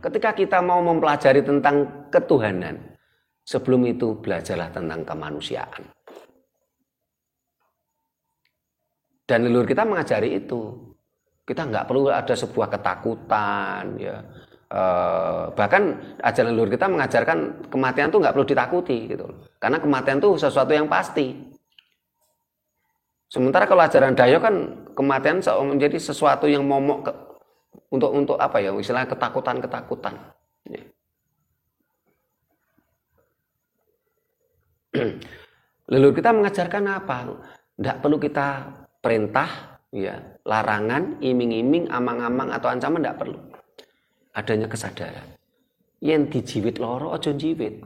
ketika kita mau mempelajari tentang ketuhanan, sebelum itu belajarlah tentang kemanusiaan. Dan leluhur kita mengajari itu. Kita nggak perlu ada sebuah ketakutan, ya. Bahkan ajaran leluhur kita mengajarkan kematian itu nggak perlu ditakuti, gitu. Karena kematian itu sesuatu yang pasti. Sementara kalau ajaran Dayo kan kematian menjadi sesuatu yang momok untuk apa ya, istilahnya ketakutan. Ya. Leluhur kita mengajarkan apa? Tidak perlu kita perintah, ya, larangan, iming-iming, amang-amang atau ancaman, tidak perlu. Adanya kesadaran. Yen dijiwit loro aja jiwit.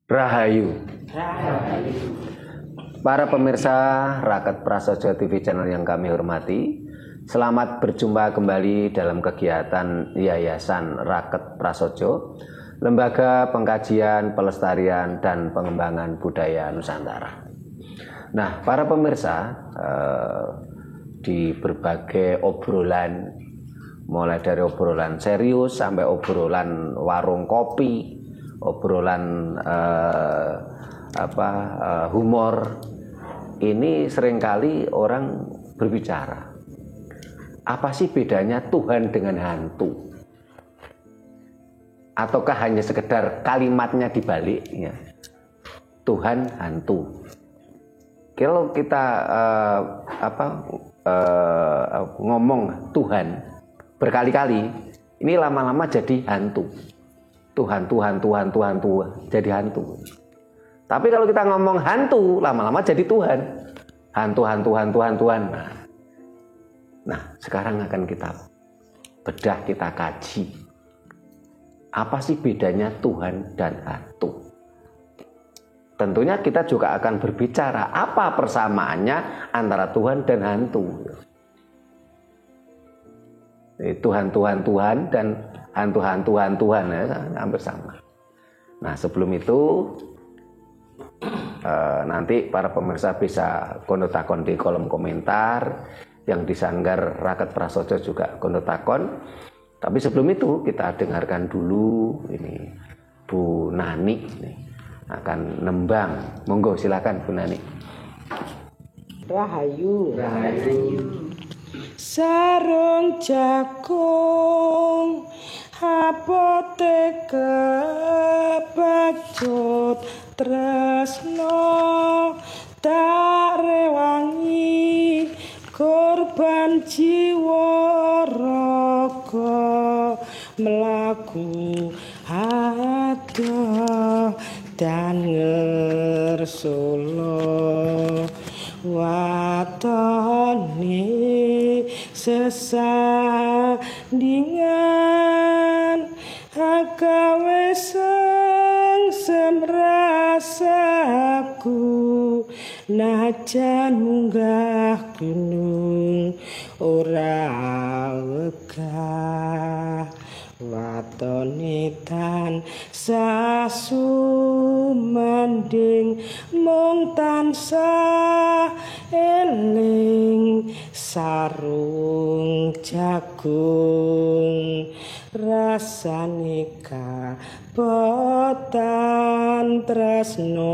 Rahayu. Para pemirsa Raket Prasojo TV channel yang kami hormati, selamat berjumpa kembali dalam kegiatan Yayasan Raket Prasojo, Lembaga Pengkajian, Pelestarian, dan Pengembangan Budaya Nusantara. Nah, para pemirsa, di berbagai obrolan, mulai dari obrolan serius sampai obrolan warung kopi, obrolan humor, ini seringkali orang berbicara, apa sih bedanya Tuhan dengan hantu? Ataukah hanya sekedar kalimatnya dibalik, ya? Tuhan, hantu. Kalau kita ngomong Tuhan berkali-kali, ini lama-lama jadi hantu. Tuhan, jadi hantu. Tapi kalau kita ngomong hantu, lama-lama jadi Tuhan. Hantu. Nah, sekarang akan kita bedah, kita kaji. Apa sih bedanya Tuhan dan hantu? Tentunya kita juga akan berbicara apa persamaannya antara Tuhan dan hantu. Tuhan dan hantu-hantuan ya, hampir sama. Nah, sebelum itu nanti para pemirsa bisa kono-takon di kolom komentar, yang di Sanggar Raket Prasojo juga kono-takon. Tapi sebelum itu kita dengarkan dulu ini Bu Nani nih, akan nembang. Monggo silakan Bu Nani. Rahayu. Sarung jagung apotek kebacut tresno tak rewangi korban jiwa raga mlaku adoh dan ngersula watone sesandingan agawe sengsem rasaku najan munggah gunung ora wegah watone tansah sumanding mung tansah eling sarung jagung rasane kabotan tresno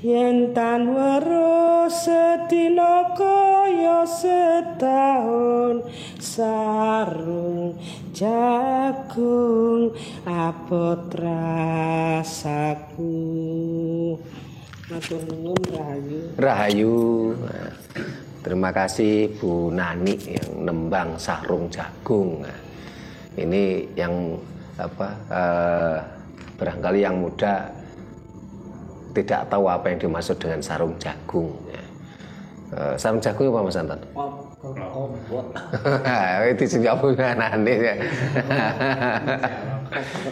yen tan weruh sedina kaya setahun sarung jagung abot rasaku. Matur nuwun Rahayu. Terima kasih Bu Nani yang nembang sarung jagung. Ini yang barangkali yang muda tidak tahu apa yang dimaksud dengan sarung jagung. Sarung jagung apa Mas Anton? Klobot. Itu juga Bu Nani ya.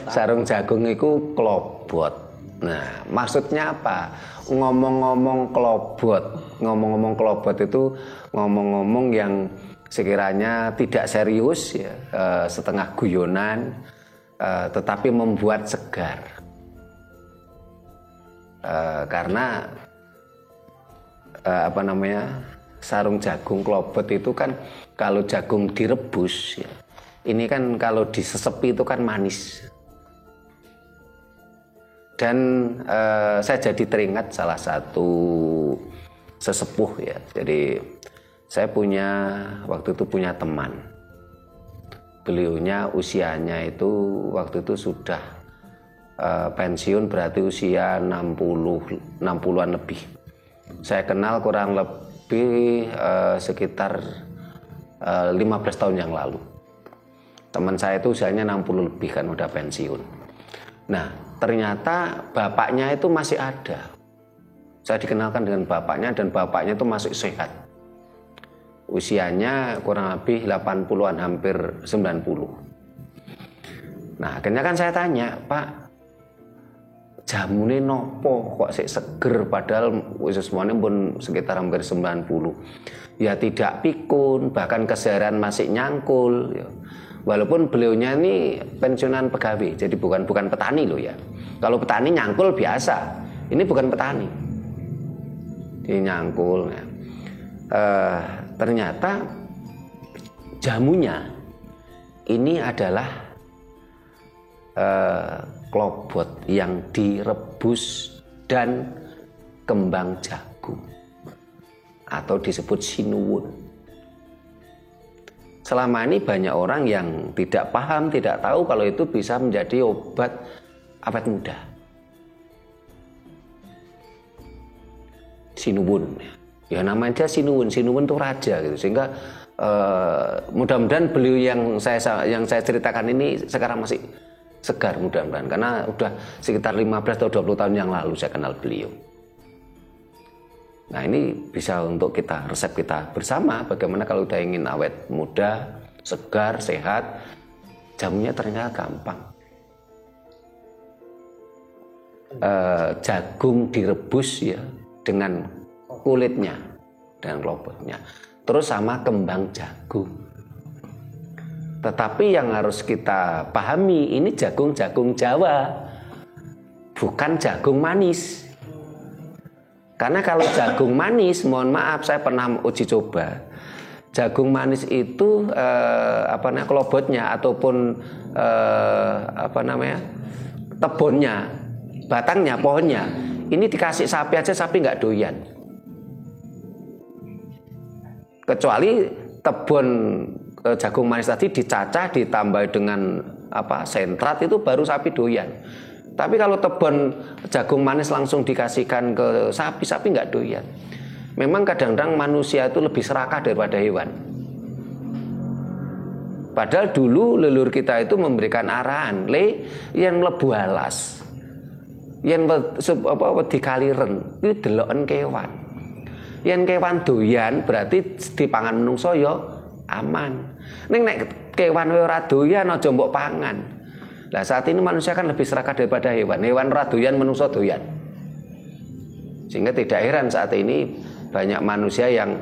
Sarung jagung itu klobot. Nah, maksudnya apa? Ngomong-ngomong klobot itu ngomong-ngomong yang sekiranya tidak serius ya, setengah guyonan, tetapi membuat segar. Karena sarung jagung klobot itu kan kalau jagung direbus ya, ini kan kalau disesepi itu kan manis. Dan saya jadi teringat salah satu sesepuh ya. Jadi saya waktu itu punya teman. Beliaunya usianya itu waktu itu sudah pensiun, berarti usia 60-an lebih. Saya kenal kurang lebih sekitar 15 tahun yang lalu. Teman saya itu usianya 60 lebih kan udah pensiun. Nah, ternyata bapaknya itu masih ada. Saya dikenalkan dengan bapaknya dan bapaknya itu masih sehat. Usianya kurang lebih 80-an, hampir 90. Nah, akhirnya kan saya tanya, Pak, jamune nopo kok sik seger padahal semuanya pun sekitar hampir 90. Ya tidak pikun, bahkan keseharian masih nyangkul ya. Walaupun beliaunya ini pensiunan pegawai, jadi bukan petani loh ya. Kalau petani nyangkul biasa, ini bukan petani. Ini nyangkul ya. Ternyata jamunya ini adalah klobot yang direbus dan kembang jagung atau disebut sinuwun. Selama ini banyak orang yang tidak paham, tidak tahu kalau itu bisa menjadi obat awet muda. Sinuwun. Ya namanya sinuwun itu raja gitu. Sehingga mudah-mudahan beliau yang saya ceritakan ini sekarang masih segar mudah-mudahan, karena udah sekitar 15 atau 20 tahun yang lalu saya kenal beliau. Nah, ini bisa untuk resep kita bersama, bagaimana kalau udah ingin awet muda, segar, sehat, jamunya ternyata gampang. Jagung direbus ya dengan kulitnya dan klobotnya, terus sama kembang jagung. Tetapi yang harus kita pahami, ini jagung Jawa, bukan jagung manis. Karena kalau jagung manis, mohon maaf, saya pernah uji coba. Jagung manis itu klobotnya ataupun tebonnya, batangnya, pohonnya, ini dikasih sapi aja, sapi nggak doyan. Kecuali tebon jagung manis tadi dicacah, ditambah dengan sentrat, itu baru sapi doyan. Tapi kalau tebon jagung manis langsung dikasihkan ke sapi, sapi nggak doyan. Memang kadang-kadang manusia itu lebih serakah daripada hewan. Padahal dulu leluhur kita itu memberikan arahan, yang mlebu alas, yang wedi kaliren, itu deloken kewan. Yang kewan doyan berarti dipangan menungso ya aman. Nek kewan ora doyan aja mbok pangan. Nah, saat ini manusia kan lebih serakah daripada hewan. Hewan ora doyan, menungso doyan. Sehingga tidak heran saat ini banyak manusia yang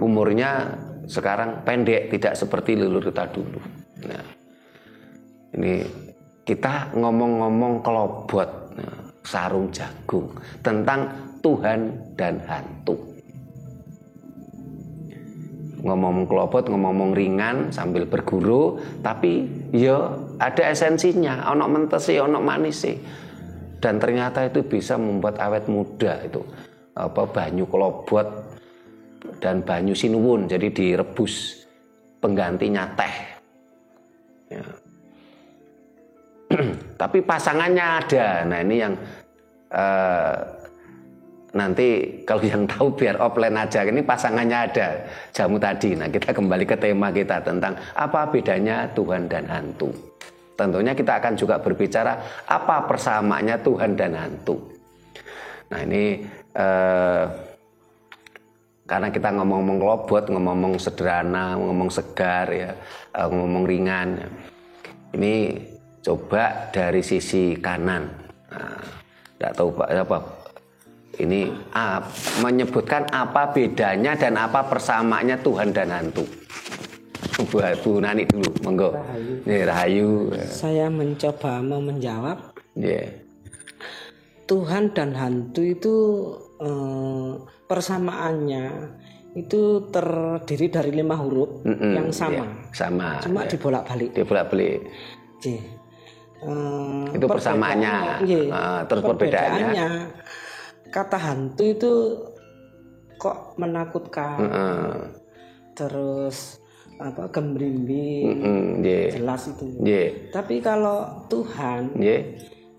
umurnya sekarang pendek, tidak seperti leluhur kita dulu. Nah, ini kita ngomong-ngomong klobot, sarung jagung, tentang Tuhan dan hantu. Ngomong klobot, ngomong ringan sambil berguru, tapi ya ada esensinya, ono mentesi, ono manisi. Dan ternyata itu bisa membuat awet muda itu. Banyu klobot dan banyu sinuwun, jadi direbus, penggantinya teh. Ya. Tapi pasangannya ada. Nah, ini yang nanti kalau yang tahu biar offline aja, ini pasangannya ada, jamu tadi. Nah, kita kembali ke tema kita tentang apa bedanya Tuhan dan hantu. Tentunya kita akan juga berbicara apa persamaannya Tuhan dan hantu. Nah, ini karena kita ngomong-ngomong klobot, ngomong sederhana, ngomong segar ya, ngomong ringan. Ini coba dari sisi kanan. Nah, tidak tahu apa. Ini menyebutkan apa bedanya dan apa persamaannya Tuhan dan hantu. Bu Nani dulu, monggo. Nggih, Rahayu. Saya mencoba mau menjawab. Nggih. Tuhan dan hantu itu persamaannya itu terdiri dari 5 huruf yang sama. Sama. Cuma dibolak-balik. Itu persamaannya. Terus perbedaannya. Kata hantu itu kok menakutkan. Terus gembrimbing. Jelas itu. Tapi kalau Tuhan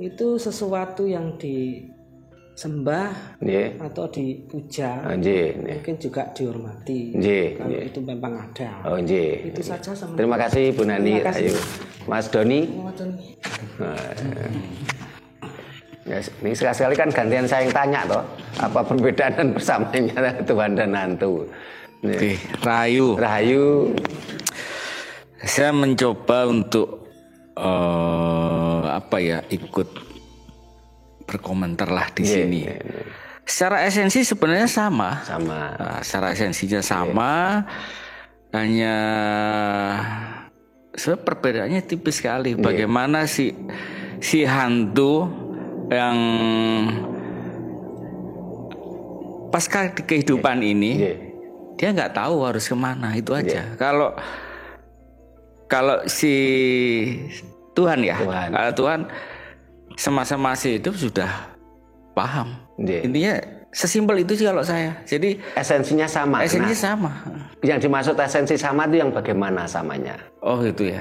itu sesuatu yang disembah atau dipuja, mungkin juga dihormati. Kalau itu memang ada. Itu saja. Terima kasih Bu Nani. Ayo, Mas Doni. Ya, ini sekali-sekali kan gantian saya yang tanya toh, apa perbedaan dan persamaannya Tuhan dan hantu. Oke, Rahayu. Saya mencoba untuk ikut berkomentar lah di sini. Secara esensi sebenarnya sama. Nah, secara esensinya sama, hanya sebenarnya perbedaannya tipis sekali. Bagaimana si hantu yang pasca kehidupan ini dia nggak tahu harus kemana, itu aja. Kalau si Tuhan kalau Tuhan semasa masih hidup sudah paham. Intinya sesimpel itu sih kalau saya. Jadi esensinya sama. Sama. Yang dimaksud esensi sama itu yang bagaimana samanya? Oh itu ya.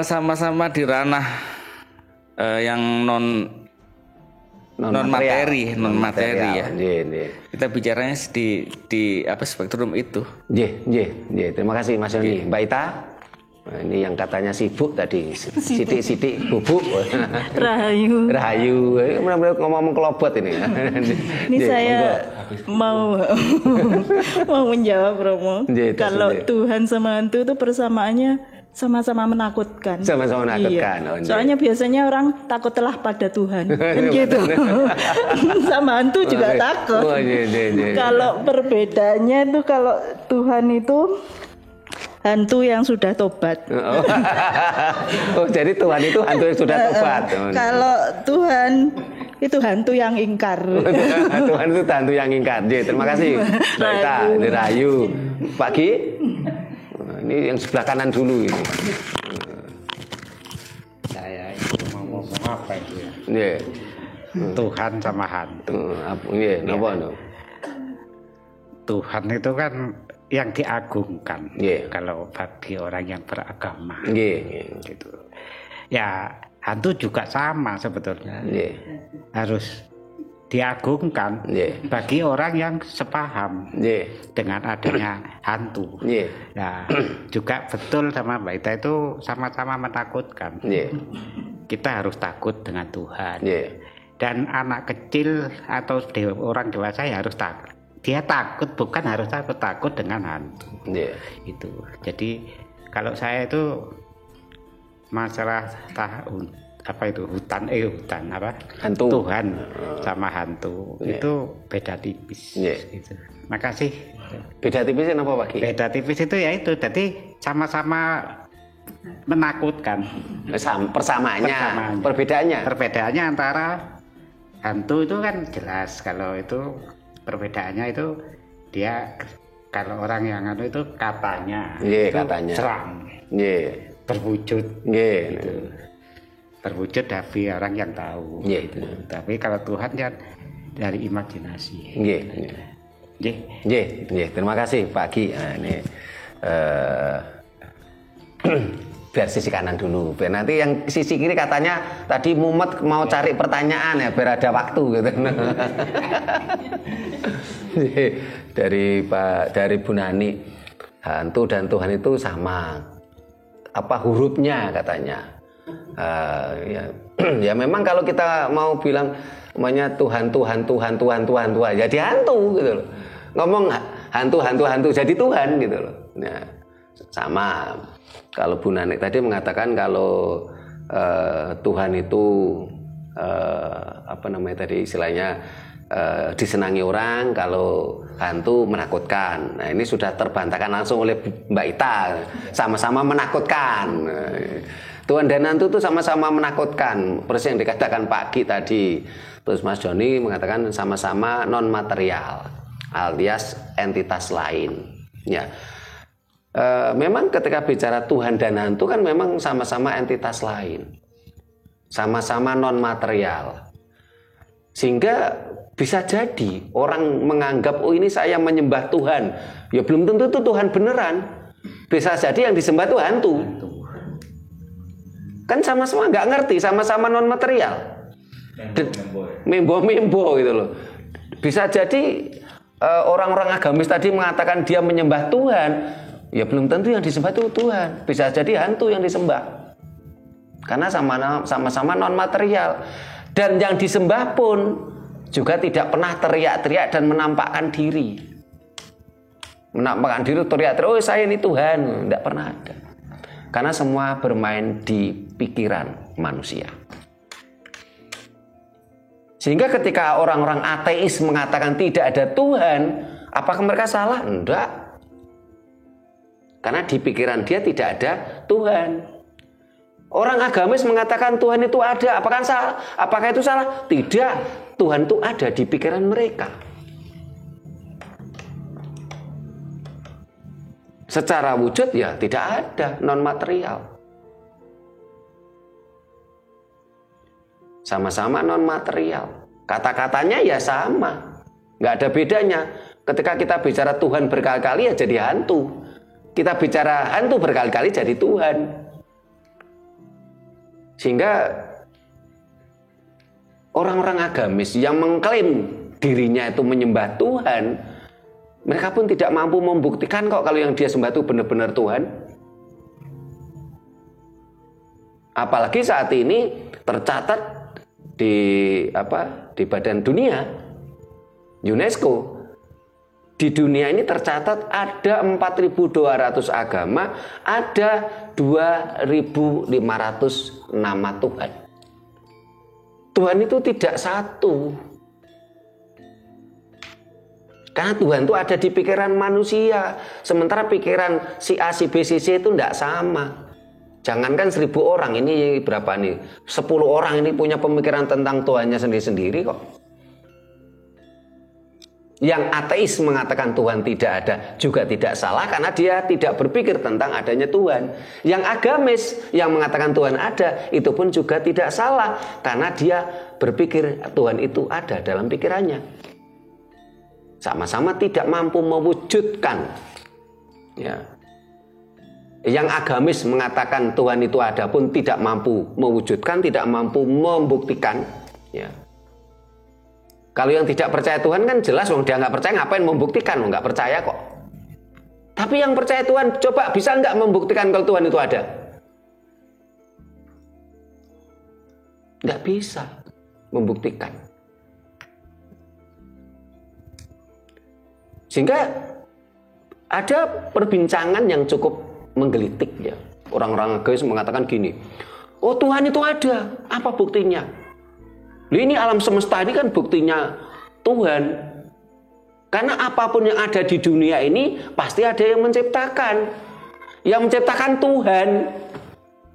Sama-sama di ranah yang non materi ya. Kita bicaranya di spektrum itu. Terima kasih Mas Yoni. Mbak Ita. Nah, ini yang katanya sibuk tadi, sidik bubuk. Rahayu. Benar-benar ngomong kelobot ini. Ini saya mau menjawab Romo. Kalau Tuhan sama hantu itu persamaannya sama-sama menakutkan. Sama-sama menakutkan. Iya. Soalnya biasanya orang takut telah pada Tuhan. Kan gitu. Sama hantu juga takut. Kalau perbedaannya itu kalau Tuhan itu hantu yang sudah tobat. Jadi Tuhan itu hantu yang sudah tobat. Kalau Tuhan itu hantu yang ingkar. Tuhan itu hantu yang ingkar. Terima kasih. Mbak Rahayu. Pak Gi. Ini yang sebelah kanan dulu ini. Saya itu mau ngomong apa itu ya? Tuhan sama hantu. Tuhan itu kan yang diagungkan. Kalau bagi orang yang beragama. Gitu. Ya, hantu juga sama sebetulnya. Harus diagungkan bagi orang yang sepaham dengan adanya hantu. Nah, juga betul sama Mbak Ita itu sama-sama menakutkan. Kita harus takut dengan Tuhan. Dan anak kecil atau orang dewasa ya harus takut. Dia takut bukan harus takut dengan hantu. Itu. Jadi kalau saya itu masalah hutan hantu. Tuhan sama hantu itu beda tipis gitu. Makasih. Beda tipis apa Pak Ki? Beda tipis itu ya itu, jadi sama-sama menakutkan. Persamaannya. Perbedaannya antara hantu itu kan jelas, kalau itu perbedaannya itu dia kalau orang yang itu katanya serang. Berwujud gitu. Berwujud dari orang yang tahu. Gitu. Tapi kalau Tuhan kan dari imajinasi. Terima kasih Pak Ki. Nah, ini biar sisi kanan dulu. Biar nanti yang sisi kiri katanya tadi mumet mau cari pertanyaan ya, biar ada waktu gitu. dari Bu Nani, hantu dan Tuhan itu sama. Apa hurufnya katanya? Ya memang kalau kita mau bilang namanya Tuhan jadi hantu gitu loh. Ngomong hantu jadi Tuhan gitu loh. Nah, sama. Kalau Bu Nani tadi mengatakan kalau Tuhan itu tadi istilahnya disenangi orang, kalau hantu menakutkan. Nah, ini sudah terbantahkan langsung oleh Mbak Ita, sama-sama menakutkan. Tuhan dan hantu itu sama-sama menakutkan. Persis yang dikatakan Pak Ki tadi. Terus Mas Joni mengatakan sama-sama non material, alias entitas lain. Ya, memang ketika bicara Tuhan dan hantu kan memang sama-sama entitas lain, sama-sama non material. Sehingga bisa jadi orang menganggap, oh ini saya menyembah Tuhan. Ya belum tentu itu Tuhan beneran. Bisa jadi yang disembah itu hantu. Kan sama-sama nggak ngerti, sama-sama non material. Membo-membo gitu loh. Bisa jadi orang-orang agamis tadi mengatakan dia menyembah Tuhan, ya belum tentu yang disembah itu Tuhan. Bisa jadi hantu yang disembah. Karena sama-sama non material. Dan yang disembah pun juga tidak pernah teriak-teriak dan menampakkan diri. Menampakkan diri teriak-teriak, oh saya ini Tuhan. Tidak pernah ada. Karena semua bermain di pikiran manusia. Sehingga ketika orang-orang ateis mengatakan tidak ada Tuhan, apakah mereka salah? Enggak. Karena di pikiran dia tidak ada Tuhan. Orang agamis mengatakan Tuhan itu ada, apakah salah? Apakah itu salah? Tidak. Tuhan itu ada di pikiran mereka. Secara wujud ya tidak ada, non material. Sama-sama non material. Kata-katanya ya sama, nggak ada bedanya. Ketika kita bicara Tuhan berkali-kali ya jadi hantu. Kita bicara hantu berkali-kali jadi Tuhan. Sehingga orang-orang agamis yang mengklaim dirinya itu menyembah Tuhan, mereka pun tidak mampu membuktikan kok kalau yang dia sembah itu benar-benar Tuhan. Apalagi saat ini tercatat di Badan Dunia UNESCO, di dunia ini tercatat ada 4.200 agama, ada 2.500 nama Tuhan. Tuhan itu tidak satu. Karena Tuhan itu ada di pikiran manusia. Sementara pikiran si A, si B, si C itu tidak sama. Jangankan 1.000 orang, ini berapa nih? 10 orang ini punya pemikiran tentang Tuhannya sendiri-sendiri kok. Yang ateis mengatakan Tuhan tidak ada juga tidak salah karena dia tidak berpikir tentang adanya Tuhan. Yang agamis yang mengatakan Tuhan ada itu pun juga tidak salah karena dia berpikir Tuhan itu ada dalam pikirannya. Sama-sama tidak mampu mewujudkan. Ya. Yang agamis mengatakan Tuhan itu ada pun tidak mampu mewujudkan, tidak mampu membuktikan. Ya. Kalau yang tidak percaya Tuhan kan jelas, dia nggak percaya ngapain membuktikan, nggak percaya kok. Tapi yang percaya Tuhan, coba bisa nggak membuktikan kalau Tuhan itu ada? Nggak bisa membuktikan. Sehingga ada perbincangan yang cukup menggelitik ya. Orang-orang agamis mengatakan gini, oh Tuhan itu ada, apa buktinya? Ini alam semesta ini kan buktinya Tuhan. Karena apapun yang ada di dunia ini pasti ada yang menciptakan. Yang menciptakan Tuhan.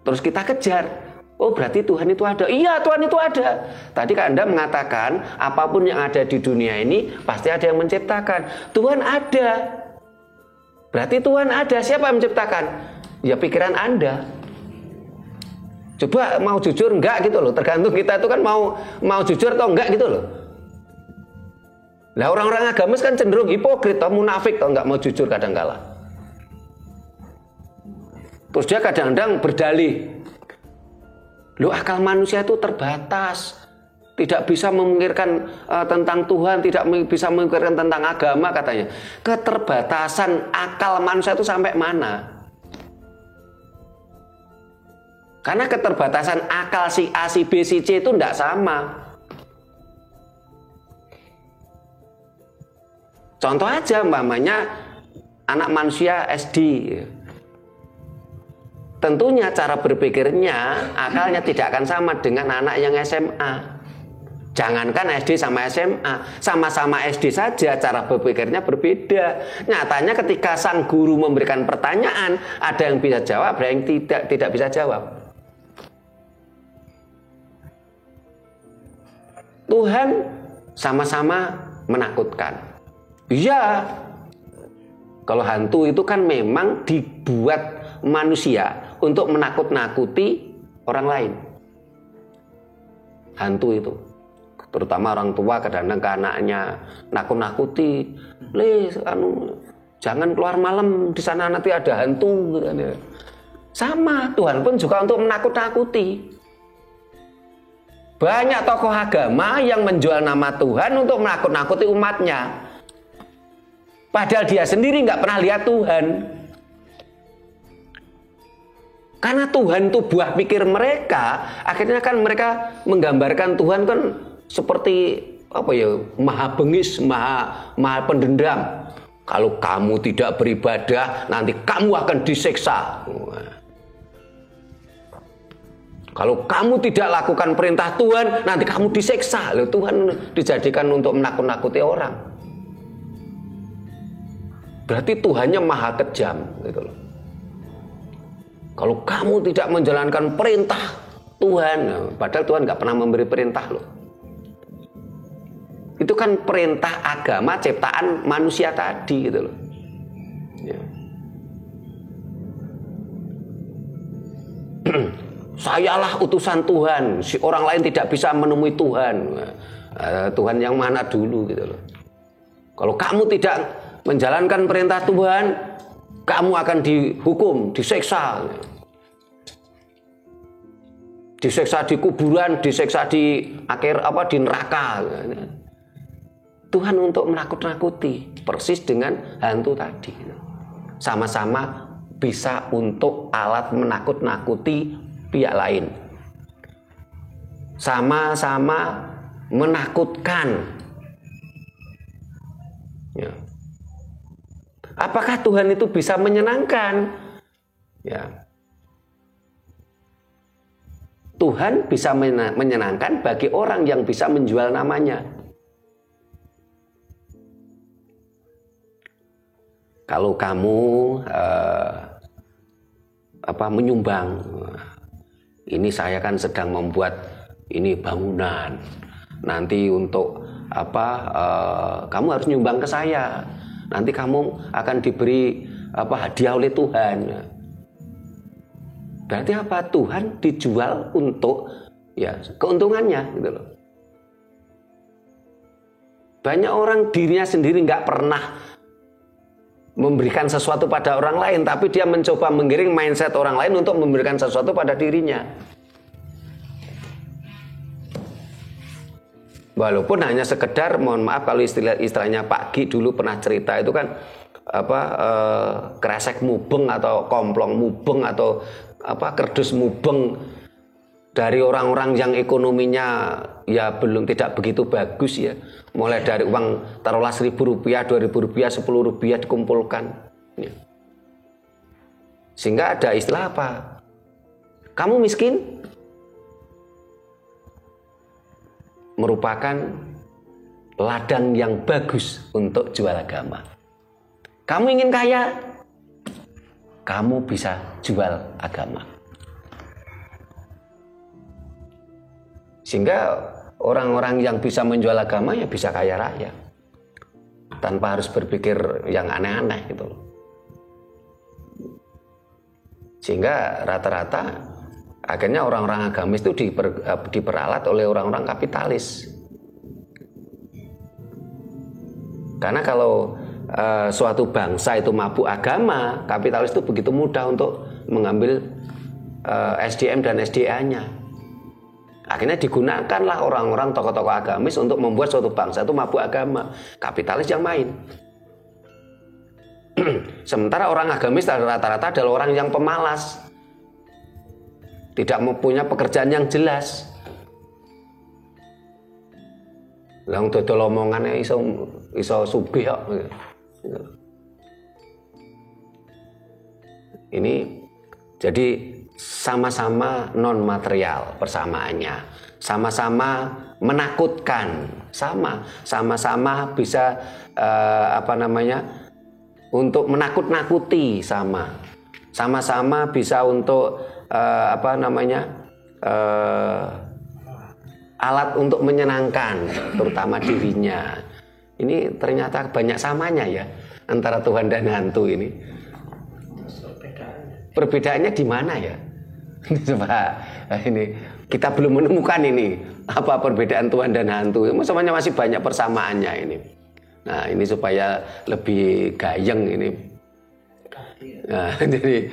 Terus kita kejar. Oh berarti Tuhan itu ada. Iya Tuhan itu ada. Tadi kan Anda mengatakan apapun yang ada di dunia ini pasti ada yang menciptakan. Tuhan ada. Berarti Tuhan ada. Siapa yang menciptakan? Ya pikiran Anda. Coba mau jujur enggak gitu loh. Tergantung kita itu kan mau jujur atau enggak gitu loh. Lah orang-orang agamis kan cenderung hipokrit atau munafik atau enggak mau jujur kadang-kala. Terus dia kadang-kadang berdalih. Loh akal manusia itu terbatas. Tidak bisa memikirkan tentang Tuhan, tidak bisa memikirkan tentang agama katanya. Keterbatasan akal manusia itu sampai mana? Karena keterbatasan akal si A, si B, si C itu tidak sama. Contoh aja umpamanya anak manusia SD. Tentunya cara berpikirnya, akalnya tidak akan sama dengan anak yang SMA. Jangankan SD sama SMA, sama-sama SD saja cara berpikirnya berbeda. Nyatanya ketika sang guru memberikan pertanyaan, ada yang bisa jawab, ada yang tidak bisa jawab. Tuhan sama-sama menakutkan. Iya, kalau hantu itu kan memang dibuat manusia untuk menakut-nakuti orang lain. Hantu itu, terutama orang tua kadang-kadang ke anaknya nakut-nakuti, jangan keluar malam, di sana nanti ada hantu. Sama, Tuhan pun juga untuk menakut-nakuti. Banyak tokoh agama yang menjual nama Tuhan untuk menakut-nakuti umatnya. Padahal dia sendiri nggak pernah lihat Tuhan. Karena Tuhan itu buah pikir mereka, akhirnya kan mereka menggambarkan Tuhan kan seperti maha bengis, maha pendendam. Kalau kamu tidak beribadah, nanti kamu akan disiksa. Kalau kamu tidak lakukan perintah Tuhan, nanti kamu disiksa. Loh, Tuhan dijadikan untuk menakut-nakuti orang. Berarti Tuhannya maha kejam, gitu loh. Kalau kamu tidak menjalankan perintah Tuhan, padahal Tuhan nggak pernah memberi perintah loh. Itu kan perintah agama ciptaan manusia tadi, gitu loh. Ya. Sayalah utusan Tuhan, si orang lain tidak bisa menemui Tuhan. Tuhan yang mana dulu, gitu loh. Kalau kamu tidak menjalankan perintah Tuhan, kamu akan dihukum, disiksa. Disiksa di kuburan, disiksa di di neraka. Tuhan untuk menakut-nakuti, persis dengan hantu tadi. Sama-sama bisa untuk alat menakut-nakuti pihak lain. Sama-sama menakutkan. Ya. Apakah Tuhan itu bisa menyenangkan? Ya. Tuhan bisa menyenangkan bagi orang yang bisa menjual namanya. Kalau kamu menyumbang, ini saya kan sedang membuat ini bangunan. Nanti untuk kamu harus nyumbang ke saya. Nanti kamu akan diberi hadiah oleh Tuhan. Berarti apa? Tuhan dijual untuk keuntungannya, gitu loh. Banyak orang dirinya sendiri nggak pernah memberikan sesuatu pada orang lain, tapi dia mencoba menggiring mindset orang lain untuk memberikan sesuatu pada dirinya. Walaupun hanya sekedar, mohon maaf kalau istilahnya Pak Gi dulu pernah cerita itu kan kresek mubeng atau komplong mubeng atau kerdus mubeng dari orang-orang yang ekonominya tidak begitu bagus ya. Mulai dari uang taruhlah Rp1.000, Rp2.000, Rp10.000 dikumpulkan. Ya. Sehingga ada istilah apa? Kamu miskin? Merupakan ladang yang bagus untuk jual agama. Kamu ingin kaya? Kamu bisa jual agama. Sehingga orang-orang yang bisa menjual agama ya bisa kaya raya. Tanpa harus berpikir yang aneh-aneh gitu loh. Sehingga rata-rata akhirnya orang-orang agamis itu diperalat oleh orang-orang kapitalis. Karena kalau suatu bangsa itu mabuk agama, kapitalis itu begitu mudah untuk mengambil SDM dan SDA-nya. Akhirnya digunakanlah orang-orang tokoh-tokoh agamis untuk membuat suatu bangsa itu mabuk agama. Kapitalis yang main. Sementara orang agamis rata-rata adalah orang yang pemalas. Tidak mempunyai pekerjaan yang jelas. Lang dodol omongannya iso sugih kok. Ini jadi sama-sama non material persamaannya, sama-sama menakutkan, sama-sama bisa untuk menakut-nakuti, sama-sama bisa untuk alat untuk menyenangkan, terutama dirinya. Ini ternyata banyak samanya ya antara Tuhan dan hantu ini. Perbedaannya di mana ya? Coba ini kita belum menemukan ini apa perbedaan Tuhan dan hantu. Semuanya masih banyak persamaannya ini. Nah ini supaya lebih gayeng ini. Nah, jadi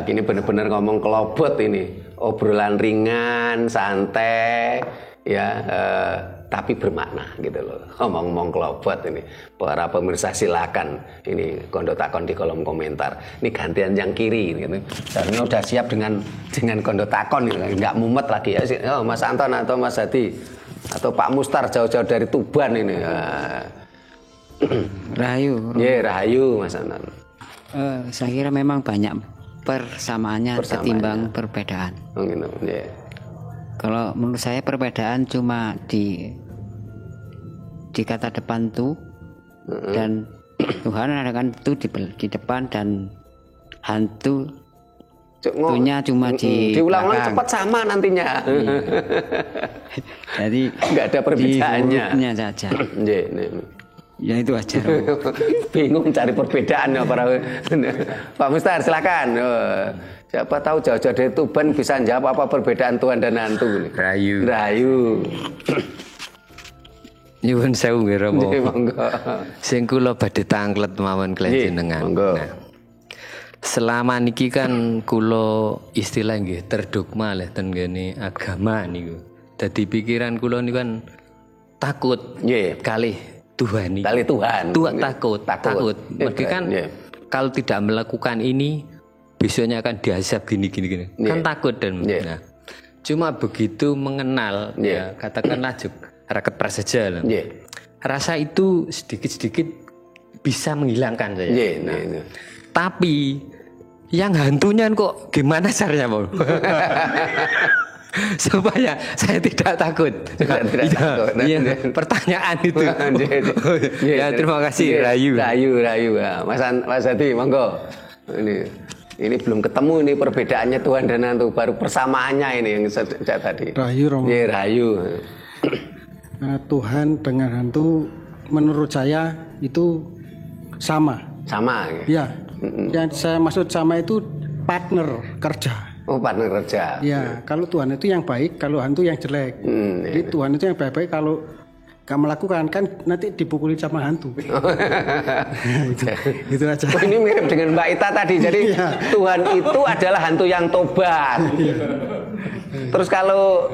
gini benar-benar ngomong kelobot ini, obrolan ringan, santai, ya. Tapi bermakna gitu loh, ngomong-ngomong kelobot ini. Para pemirsa silakan ini Kondo Takon di kolom komentar. Ini gantian yang kiri gitu. Sebenarnya udah siap dengan Kondo Takon gitu. Nggak mumet lagi ya. Oh, Mas Anton atau Mas Hadi atau Pak Mustar jauh-jauh dari Tuban ini. Rahayu. Iya, rahayu Mas Anton. Saya kira memang banyak persamaannya ketimbang perbedaan. Oh gitu. Yeah. Kalau menurut saya perbedaan cuma di kata depan tuh dan Tuhan ada kan itu di depan dan hantu tuhnya cuma diulang-ulang cepat sama nantinya. Jadi nggak ada perbedaannya. Di saja. Ya itu aja. Bingung cari perbedaan ya para Pak Mustar silakan. Siapa tahu jauh-jauh dari Tuban bisa jawab apa perbedaan Tuhan dan hantu ini. Rahayu. Nyuwun sewu nggih Rama. Sing kula badhe tanglet mawon klenjenengan. Nah, selama niki kan kula istilah nggih terdogma leh ten ngene agama niku. Dadi pikiran kula niku kan takut kalih Tuhan iki. Kalih Tuhan. Takut. Mergi kan kalau tidak melakukan ini besoknya akan diazab gini. Kan takut dan nah, cuma begitu mengenal ya katakanlah rakyat prasaja lah. Rasa itu sedikit-sedikit bisa menghilangkan saya. Tapi yang hantunya kok gimana caranya Bang? Supaya saya tidak takut. Takut. Iya, pertanyaan itu. Ya terima kasih Rahayu. Mas Hadi monggo. Ini belum ketemu ini perbedaannya Tuhan dan hantu, baru persamaannya ini yang sejak tadi. Rahayu Romo. Iya, rahayu. Tuhan dengan hantu menurut saya itu sama. Sama. Ya. Yang saya maksud sama itu partner kerja. Oh, partner kerja. Ya, kalau Tuhan itu yang baik, kalau hantu yang jelek. Jadi Tuhan itu yang baik-baik, kalau gak melakukan kan nanti dipukulin sama hantu. Itu aja. Oh, ini mirip dengan Mbak Ita tadi. Jadi Tuhan itu adalah hantu yang tobat. Terus kalau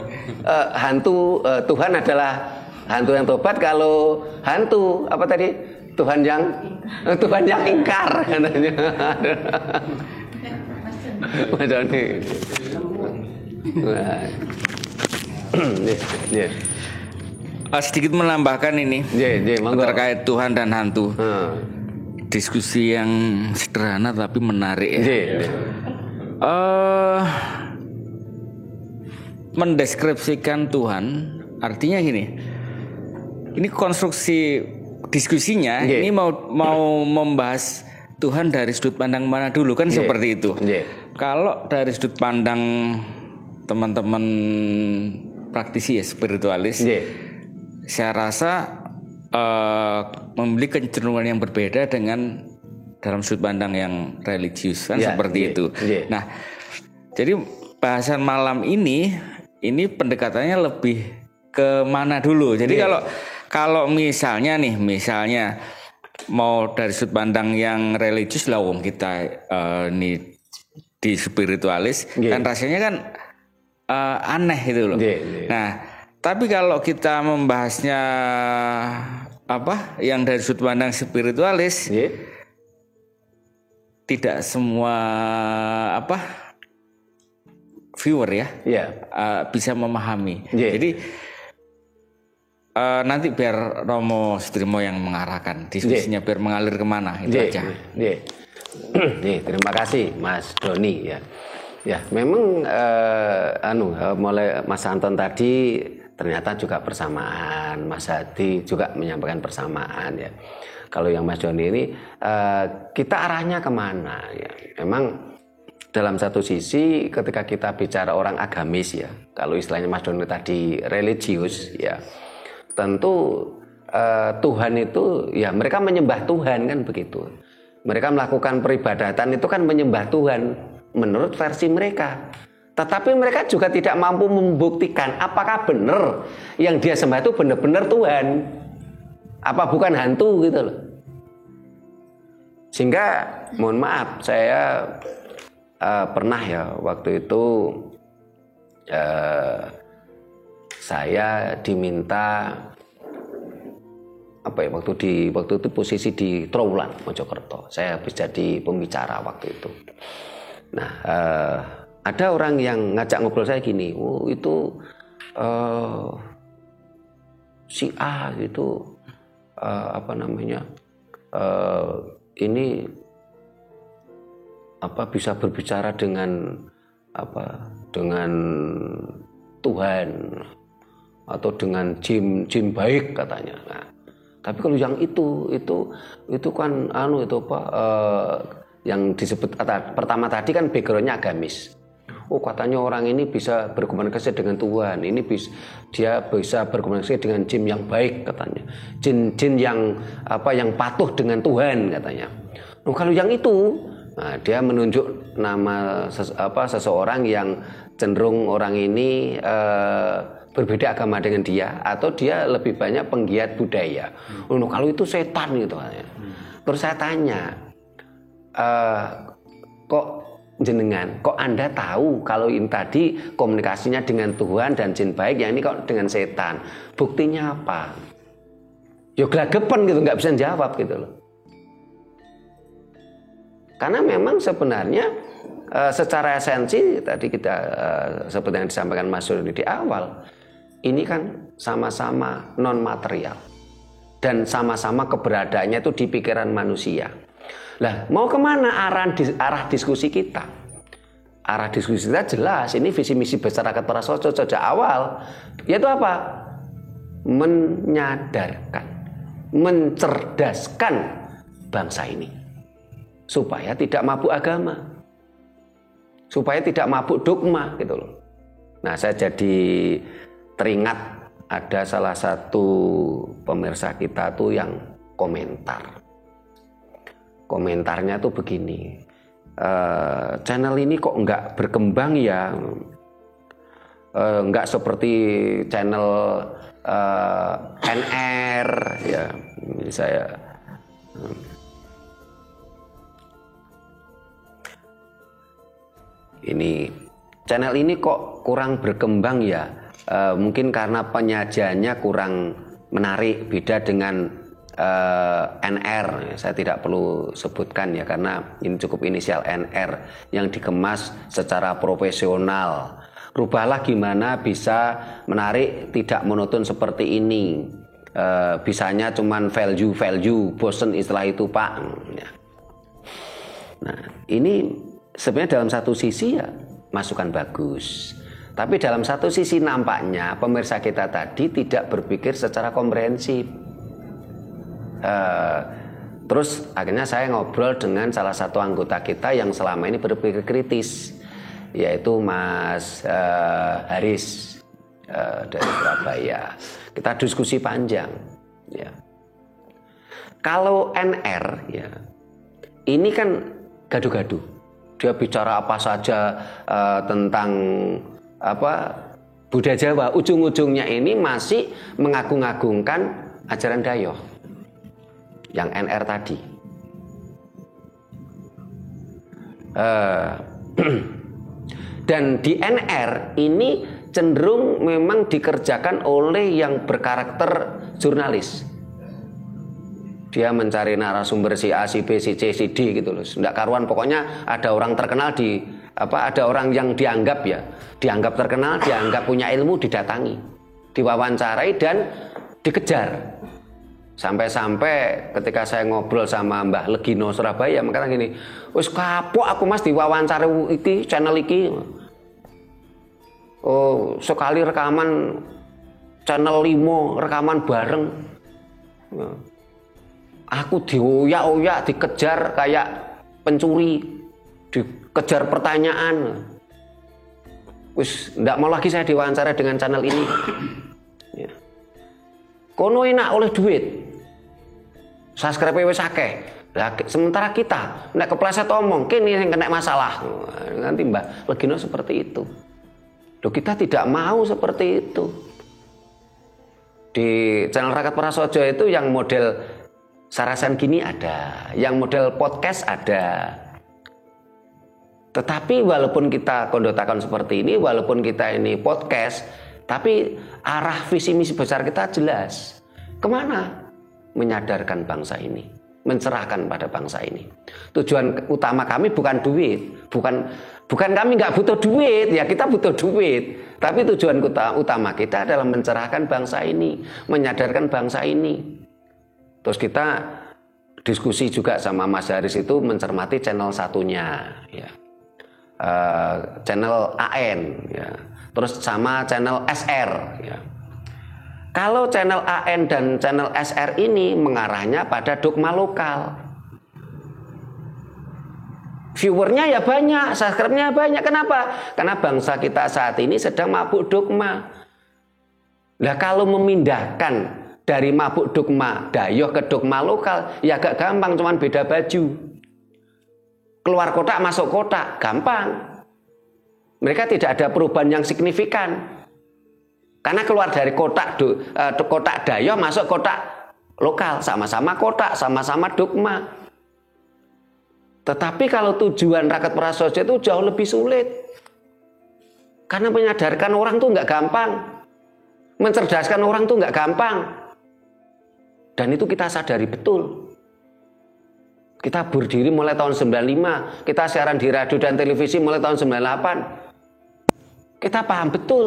Tuhan adalah hantu yang tobat. Kalau hantu apa tadi? Tuhan yang ingkar katanya. Mas Doni. Sedikit menambahkan ini terkait Tuhan dan hantu. Diskusi yang sederhana tapi menarik. Mendeskripsikan Tuhan artinya gini. Ini konstruksi diskusinya ini mau membahas Tuhan dari sudut pandang mana dulu kan seperti itu. Kalau dari sudut pandang teman-teman praktisi ya spiritualis, saya rasa memiliki kecenderungan yang berbeda dengan dalam sudut pandang yang religius kan seperti itu. Nah, jadi bahasan malam ini pendekatannya lebih ke mana dulu. Jadi kalau misalnya mau dari sudut pandang yang religius lah, wong kita ini di spiritualis kan rasanya kan aneh itu loh. Nah, tapi kalau kita membahasnya yang dari sudut pandang spiritualis, tidak semua viewer bisa memahami. Jadi nanti biar Romo Sutrimo yang mengarahkan diskusinya biar mengalir kemana itu aja. Terima kasih Mas Doni ya. Ya, memang mulai Mas Anton tadi ternyata juga persamaan, Mas Hadi juga menyampaikan persamaan ya. Kalau yang Mas Doni ini kita arahnya kemana ya? Memang dalam satu sisi ketika kita bicara orang agamis ya, kalau istilahnya Mas Doni tadi religius ya, tentu Tuhan itu ya mereka menyembah Tuhan kan begitu. Mereka melakukan peribadatan itu kan menyembah Tuhan menurut versi mereka. Tetapi mereka juga tidak mampu membuktikan apakah benar yang dia sembah itu benar-benar Tuhan. Apa bukan hantu gitu loh. Sehingga mohon maaf saya pernah ya waktu itu saya diminta waktu itu posisi di Trowulan Mojokerto. Saya habis jadi pembicara waktu itu. Nah, ada orang yang ngajak ngobrol saya gini, itu si A itu ini bisa berbicara dengan Tuhan atau dengan jin baik katanya. Nah, tapi kalau yang itu kan yang disebut pertama tadi kan backgroundnya agamis. Katanya orang ini bisa berkomunikasi dengan Tuhan, dia bisa berkomunikasi dengan jin yang baik katanya, jin yang patuh dengan Tuhan katanya. Kalau yang itu, dia menunjuk nama seseorang yang cenderung orang ini berbeda agama dengan dia, atau dia lebih banyak penggiat budaya. Kalau itu setan gitu katanya. Terus saya tanya, kok Anda tahu kalau ini tadi komunikasinya dengan Tuhan dan jin baik, yang ini kok dengan setan? Buktinya apa? Ya gelagapan gitu, nggak bisa jawab gitu loh. Karena memang sebenarnya secara esensi tadi kita seperti yang disampaikan Mas Doni di awal, ini kan sama-sama non material dan sama-sama keberadaannya itu di pikiran manusia. Lah, mau kemana arah diskusi kita? Arah diskusi kita jelas, ini visi misi besar Rakat Prasojo sejak awal, yaitu apa? Menyadarkan, mencerdaskan bangsa ini supaya tidak mabuk agama, supaya tidak mabuk dogma gitu loh. Nah, saya jadi teringat ada salah satu pemirsa kita tuh yang komentarnya tuh begini, channel ini kok nggak berkembang ya, nggak seperti channel NR ya. Ini channel ini kok kurang berkembang ya, mungkin karena penyajiannya kurang menarik, beda dengan NR. Saya tidak perlu sebutkan ya, karena ini cukup inisial NR yang dikemas secara profesional. Rubahlah gimana bisa menarik, tidak monoton seperti ini. Bisanya cuman value, bosen istilah itu Pak. Nah, ini sebenarnya dalam satu sisi ya masukan bagus. Tapi dalam satu sisi nampaknya pemirsa kita tadi tidak berpikir secara komprehensif. Terus akhirnya saya ngobrol dengan salah satu anggota kita yang selama ini berpikir kritis, yaitu Mas Haris dari Surabaya. Kita diskusi panjang ya. Kalau NR ya, ini kan gaduh-gaduh, dia bicara apa saja tentang budaya Jawa, ujung-ujungnya ini masih mengagung-agungkan ajaran Dayoh yang NR tadi. Dan di NR ini cenderung memang dikerjakan oleh yang berkarakter jurnalis. Dia mencari narasumber si A, si B, si C, si D gitu loh. Nggak karuan, pokoknya ada orang terkenal ada orang yang dianggap terkenal, dianggap punya ilmu, didatangi, diwawancarai dan dikejar. Sampai-sampai ketika saya ngobrol sama Mbah Legino Surabaya, mengatakan gini, wis kapok aku Mas diwawancara iki channel iki. Oh, sekali rekaman channel 5 rekaman bareng. Aku dioyak-oyak, dikejar kayak pencuri, dikejar pertanyaan. Wis ndak mau lagi saya diwawancara dengan channel ini. Ya. Kono enak oleh duit. Subscribe wis akeh. Lah sementara kita nek kepleset omong, kene yang kena masalah. Nanti Mbak Legino seperti itu. Loh, kita tidak mau seperti itu. Di channel Rakat Prasojo itu yang model sarasan gini ada, yang model podcast ada. Tetapi walaupun kita kondotakon seperti ini, walaupun kita ini podcast, tapi arah visi misi besar kita jelas. Kemana? Menyadarkan bangsa ini, mencerahkan pada bangsa ini. Tujuan utama kami bukan duit, bukan kami nggak butuh duit, ya kita butuh duit. Tapi tujuan utama kita adalah mencerahkan bangsa ini, menyadarkan bangsa ini. Terus kita diskusi juga sama Mas Haris itu mencermati channel satunya, ya. Channel AN, ya. Terus sama channel SR, ya. Kalau channel AN dan channel SR ini mengarahnya pada dogma lokal. Viewernya ya banyak, subscribe-nya banyak. Kenapa? Karena bangsa kita saat ini sedang mabuk dogma. Nah, kalau memindahkan dari mabuk dogma dayoh ke dogma lokal, ya agak gampang, cuman beda baju. Keluar kotak, masuk kotak, gampang. Mereka tidak ada perubahan yang signifikan. Karena keluar dari kotak dayoh masuk kotak lokal, sama-sama kotak, sama-sama dogma. Tetapi kalau tujuan Rakat Prasojo itu jauh lebih sulit. Karena menyadarkan orang tuh nggak gampang, mencerdaskan orang tuh nggak gampang. Dan itu kita sadari betul. Kita berdiri mulai tahun 95, kita siaran di radio dan televisi mulai tahun 98. Kita paham betul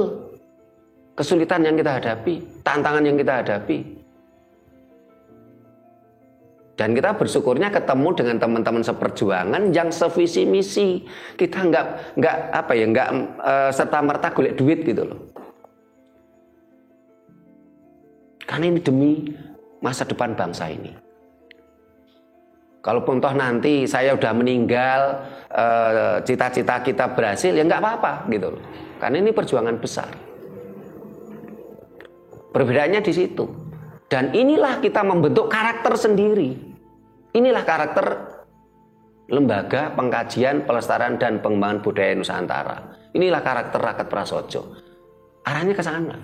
kesulitan yang kita hadapi, tantangan yang kita hadapi. Dan kita bersyukurnya ketemu dengan teman-teman seperjuangan yang sevisi misi. Kita nggak serta merta golek duit gitu loh. Karena ini demi masa depan bangsa ini. Kalaupun toh nanti saya udah meninggal, cita-cita kita berhasil, ya nggak apa-apa gitu loh. Karena ini perjuangan besar. Perbedaannya di situ. Dan inilah kita membentuk karakter sendiri. Inilah karakter Lembaga Pengkajian, Pelestarian dan Pengembangan Budaya Nusantara. Inilah karakter Rakat Prasojo. Arahnya ke sana.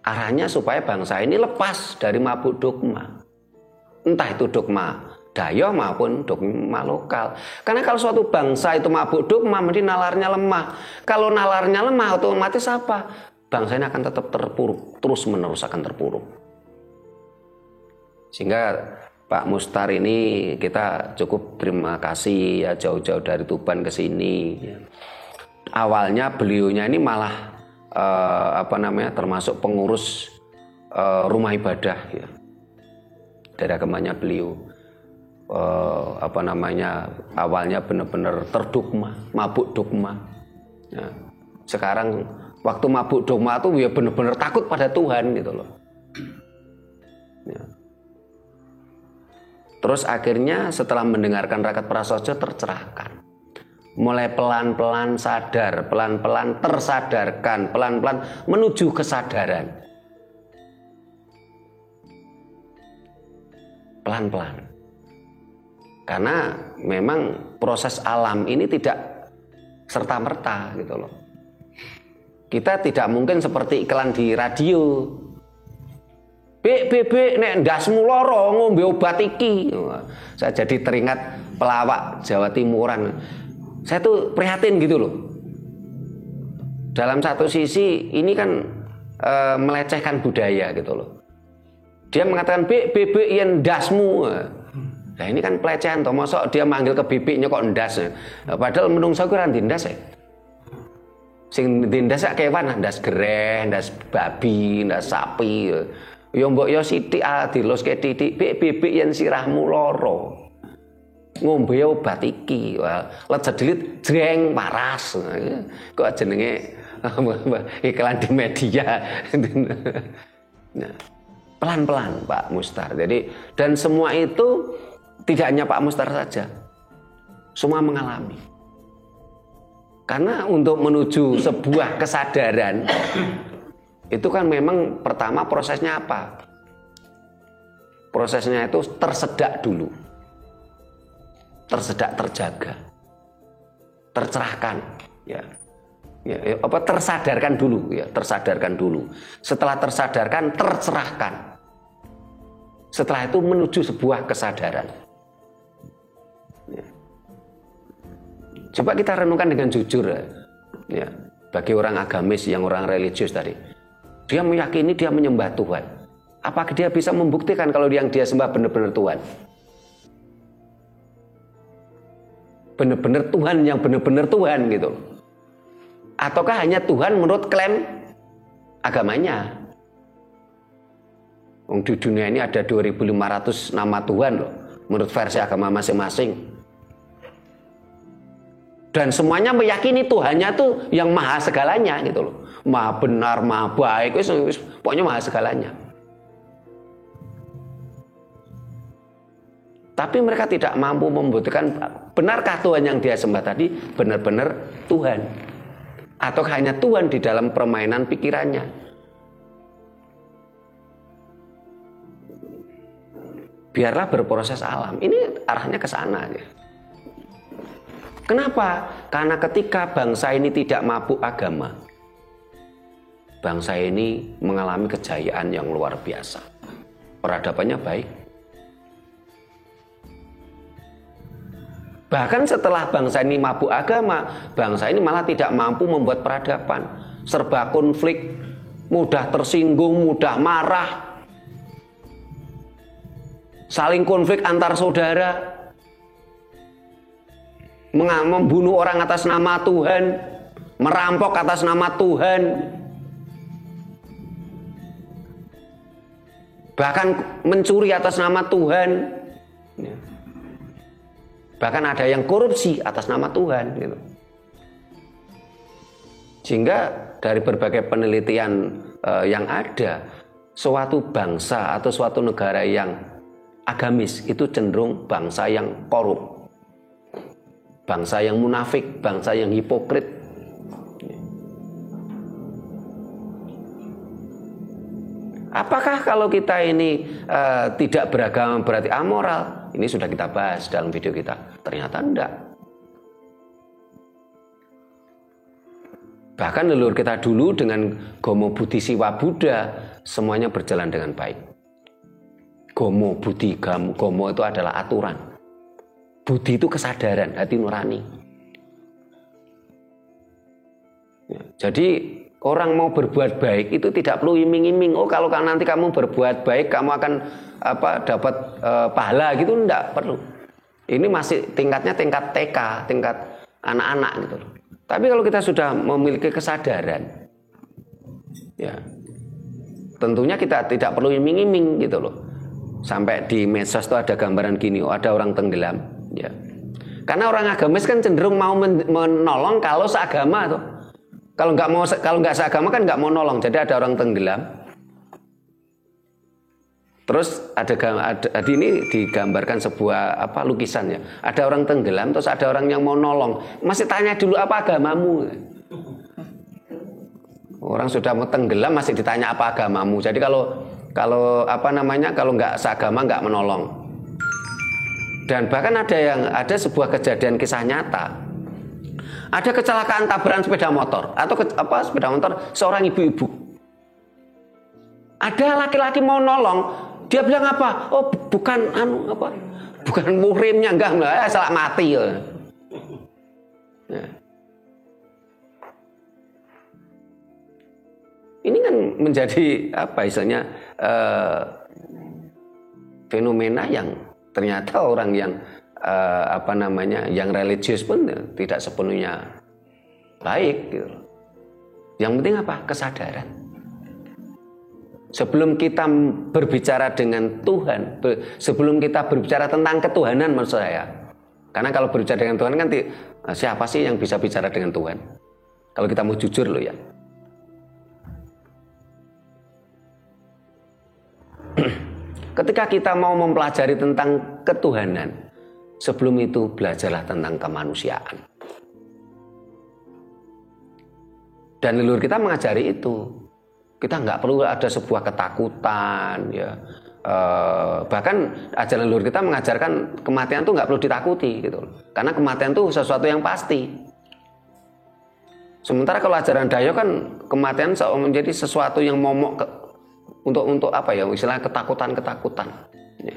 Arahnya supaya bangsa ini lepas dari mabuk dogma. Entah itu dogma dayoh maupun dogma lokal. Karena kalau suatu bangsa itu mabuk dogma, mesti nalarnya lemah. Kalau nalarnya lemah, otomatis apa? Bangsa ini akan tetap terpuruk, terus menerus akan terpuruk. Sehingga Pak Mustar ini kita cukup terima kasih ya, jauh-jauh dari Tuban ke sini. Awalnya beliaunya ini malah termasuk pengurus rumah ibadah ya. Dari agamanya beliau. Awalnya benar-benar terdogma, mabuk dogma. Ya. Sekarang waktu mabuk dogma itu ya benar-benar takut pada Tuhan gitu loh. Ya. Terus akhirnya setelah mendengarkan Rakat Prasojo tercerahkan. Mulai pelan-pelan sadar, pelan-pelan tersadarkan, pelan-pelan menuju kesadaran. Pelan-pelan. Karena memang proses alam ini tidak serta-merta gitu loh. Kita tidak mungkin seperti iklan di radio. Bek nek ndasmu loro ngombe obat iki. Saya jadi teringat pelawak Jawa Timuran. Saya tuh prihatin gitu loh. Dalam satu sisi ini kan melecehkan budaya gitu loh. Dia mengatakan bek yen ndasmu. Nah ini kan pelecehan toh, mosok dia manggil ke bibiknya kok ndas. Padahal menungso ku ra ndas ya. Sing ndindas kewan, ndas gereh, ndas babi, ndas sapi. Ya mbok ya sithik diloske titik bebek yen sirahmu lara. Ngombe obat iki, let sedelit jreng paras. Kok jenenge iklan di media. Nah, pelan-pelan Pak Mustar. Jadi dan semua itu tidak hanya Pak Mustar saja. Semua mengalami. Karena untuk menuju sebuah kesadaran itu kan memang pertama prosesnya apa? Prosesnya itu tersedak dulu. Tersedak, terjaga. Tercerahkan, ya. Ya, tersadarkan dulu, ya, tersadarkan dulu. Setelah tersadarkan, tercerahkan. Setelah itu menuju sebuah kesadaran. Ya. Coba kita renungkan dengan jujur, ya. Bagi orang agamis, yang orang religius tadi, dia meyakini dia menyembah Tuhan. Apakah dia bisa membuktikan kalau yang dia sembah benar-benar Tuhan? Benar-benar Tuhan yang benar-benar Tuhan gitu. Ataukah hanya Tuhan menurut klaim agamanya? Di dunia ini ada 2.500 nama Tuhan loh, menurut versi agama masing-masing. Dan semuanya meyakini Tuhannya tuh yang maha segalanya gitu loh. Maha benar, maha baik, pokoknya maha segalanya. Tapi mereka tidak mampu membuktikan benarkah Tuhan yang dia sembah tadi benar-benar Tuhan. Atau hanya Tuhan di dalam permainan pikirannya. Biarlah berproses alam. Ini arahnya ke sana. Kenapa? Karena ketika bangsa ini tidak mabuk agama, bangsa ini mengalami kejayaan yang luar biasa. Peradabannya baik. Bahkan setelah bangsa ini mabuk agama, bangsa ini malah tidak mampu membuat peradaban. Serba konflik, mudah tersinggung, mudah marah, saling konflik antar saudara, membunuh orang atas nama Tuhan, merampok atas nama Tuhan, bahkan mencuri atas nama Tuhan. Bahkan ada yang korupsi atas nama Tuhan gitu. Sehingga dari berbagai penelitian yang ada, suatu bangsa atau suatu negara yang agamis itu cenderung bangsa yang korup, bangsa yang munafik, bangsa yang hipokrit. Apakah kalau kita ini tidak beragama berarti amoral? Ini sudah kita bahas dalam video kita. Ternyata enggak. Bahkan leluhur kita dulu dengan Gomo Buddhi Siwa Buddha semuanya berjalan dengan baik. Gomo, Buddhi, Gomo itu adalah aturan. Buddhi itu kesadaran, hati nurani. Ya, jadi orang mau berbuat baik itu tidak perlu iming-iming. Oh, kalau nanti kamu berbuat baik kamu akan dapat pahala gitu, enggak perlu. Ini masih tingkatnya tingkat TK, tingkat anak-anak gitu loh. Tapi kalau kita sudah memiliki kesadaran, ya tentunya kita tidak perlu iming-iming gitu loh. Sampai di medsos itu ada gambaran gini, oh ada orang tenggelam, ya. Karena orang agamis kan cenderung mau menolong kalau seagama tuh. Kalau nggak seagama kan nggak mau nolong. Jadi ada orang tenggelam. Terus ada ini digambarkan sebuah lukisan ya. Ada orang tenggelam, terus ada orang yang mau nolong. Masih tanya dulu apa agamamu. Orang sudah mau tenggelam masih ditanya apa agamamu. Jadi kalau nggak seagama nggak menolong. Dan bahkan ada sebuah kejadian kisah nyata. Ada kecelakaan tabrakan sepeda motor atau sepeda motor seorang ibu-ibu. Ada laki-laki mau nolong. Dia bilang apa? Oh, bukan bukan muhrimnya, enggak, salah mati ya. Ini kan menjadi istilahnya fenomena yang ternyata orang yang yang religius pun tidak sepenuhnya baik gitu. Yang penting apa? Kesadaran. Sebelum kita berbicara dengan Tuhan, sebelum kita berbicara tentang ketuhanan maksud saya. Karena kalau berbicara dengan Tuhan kan siapa sih yang bisa bicara dengan Tuhan? Kalau kita mau jujur loh ya. Ketika kita mau mempelajari tentang ketuhanan, sebelum itu belajarlah tentang kemanusiaan. Dan leluhur kita mengajari itu. Kita nggak perlu ada sebuah ketakutan, ya. Bahkan ajaran leluhur kita mengajarkan kematian itu nggak perlu ditakuti, gitu. Karena kematian itu sesuatu yang pasti. Sementara kalau ajaran Dayo kan kematian menjadi sesuatu yang momok untuk apa ya, istilahnya ketakutan. Ya.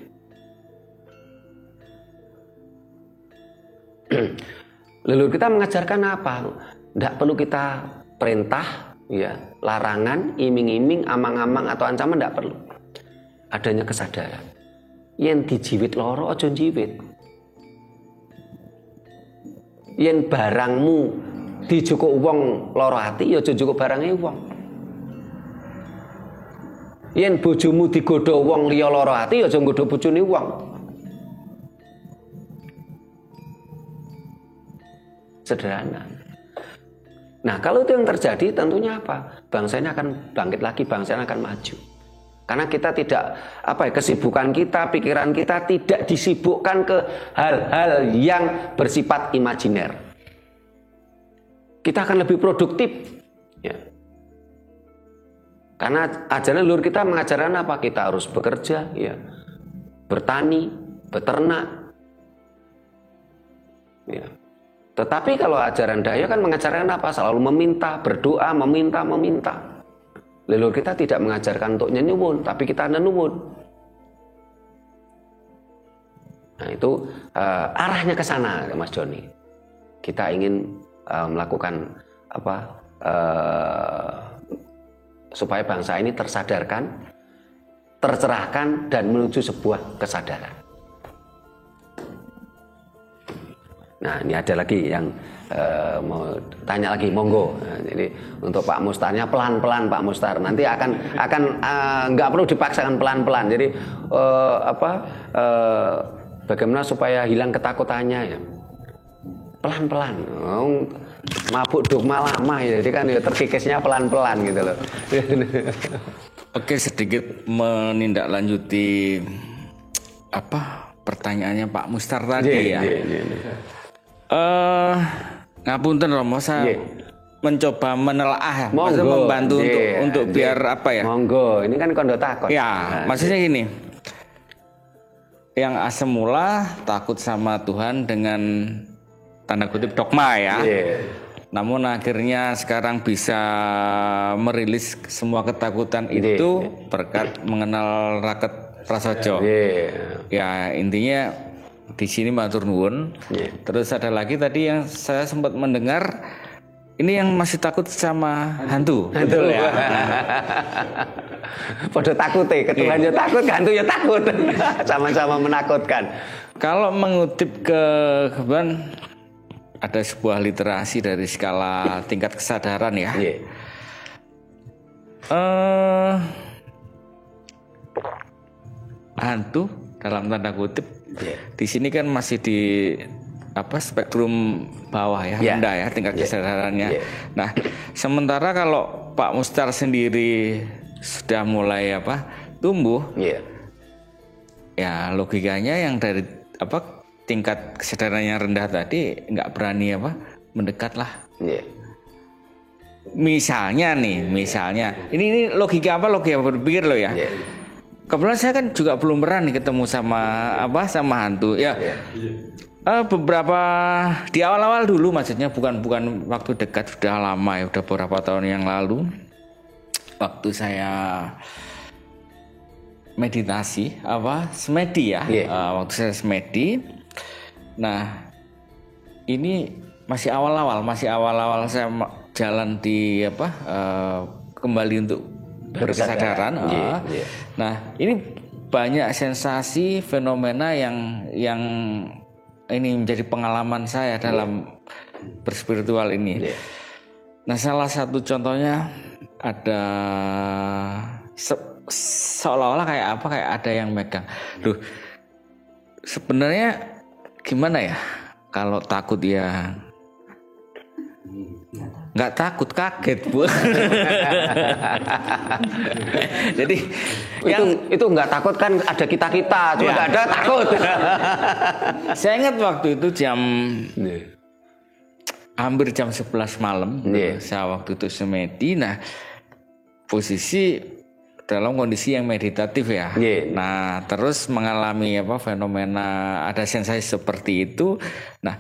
Leluhur kita mengajarkan apa? Tidak perlu kita perintah, ya, larangan, iming-iming, amang-amang atau ancaman, tidak perlu. Adanya kesadaran. Yen dijiwit loro aja jiwit. Yen barangmu dijukuk wong loro ati ya aja njukuk barange wong. Yen bojomu digodha wong liya loro ati ya aja nggodha bojone wong. Sederhana. Nah, kalau itu yang terjadi tentunya apa? Bangsa ini akan bangkit lagi, bangsa ini akan maju. Karena kita tidak kesibukan kita, pikiran kita tidak disibukkan ke hal-hal yang bersifat imajiner. Kita akan lebih produktif, ya. Karena ajaran leluhur kita mengajarkan apa? Kita harus bekerja, ya, bertani, beternak, ya. Tetapi kalau ajaran Dayo kan mengajarkan apa? Selalu meminta, berdoa, meminta. Leluhur kita tidak mengajarkan untuk nyenyuwun, tapi kita nenuwun. Nah itu arahnya ke sana, Mas Joni. Kita ingin melakukan supaya bangsa ini tersadarkan, tercerahkan, dan menuju sebuah kesadaran. Nah ini ada lagi yang mau tanya lagi, monggo. Nah, jadi untuk Pak Mustarnya pelan-pelan Pak Mustar. Nanti akan nggak perlu dipaksakan pelan-pelan. Jadi bagaimana supaya hilang ketakutannya ya? Pelan-pelan. Mabuk dogma lama ya. Jadi kan ya, terkikisnya pelan-pelan gitu loh. Oke, sedikit menindaklanjuti pertanyaannya Pak Mustar tadi ya. Ngapunten Romo, saya mencoba menelaah, maksudnya membantu untuk biar apa ya? Monggo, ini kan kondo takut. Ya, maksudnya gini. Yang semula takut sama Tuhan dengan tanda kutip dogma ya. Namun akhirnya sekarang bisa merilis semua ketakutan itu berkat mengenal Raket Prasojo. Ya, intinya di sini matur nuwun. Terus ada lagi tadi yang saya sempat mendengar, ini yang masih takut sama hantu. Betul ya. Podo takute, ketuhan ya takut, hantu ya takut. Sama-sama menakutkan. Kalau mengutip kebetulan ada sebuah literasi dari skala tingkat kesadaran ya. Hantu dalam tanda kutip di sini kan masih di spektrum bawah ya, rendah ya tingkat kesadarannya. Nah, sementara kalau Pak Mustar sendiri sudah mulai tumbuh, ya logikanya yang dari tingkat kesadarannya rendah tadi nggak berani mendekat lah. Misalnya ini logika berpikir lo ya. Kebetulan saya kan juga belum berani ketemu sama hantu ya. Beberapa di awal-awal dulu, maksudnya bukan waktu dekat, sudah lama ya, udah beberapa tahun yang lalu, waktu saya meditasi semedi ya, waktu saya semedi. Nah ini masih awal-awal saya jalan di kembali untuk berkesadaran. Nah ini banyak sensasi, fenomena yang ini menjadi pengalaman saya dalam berspiritual ini. Nah, salah satu contohnya ada seolah-olah kayak apa, kayak ada yang megang. Duh, sebenarnya gimana ya? Kalau takut ya nggak takut, kaget Bu. Jadi itu nggak takut kan, ada kita cuma nggak ada takut. Saya ingat waktu itu hampir jam 11 malam. Saya waktu itu semedi. Nah, posisi dalam kondisi yang meditatif ya. Nah, terus mengalami fenomena, ada sensasi seperti itu. Nah,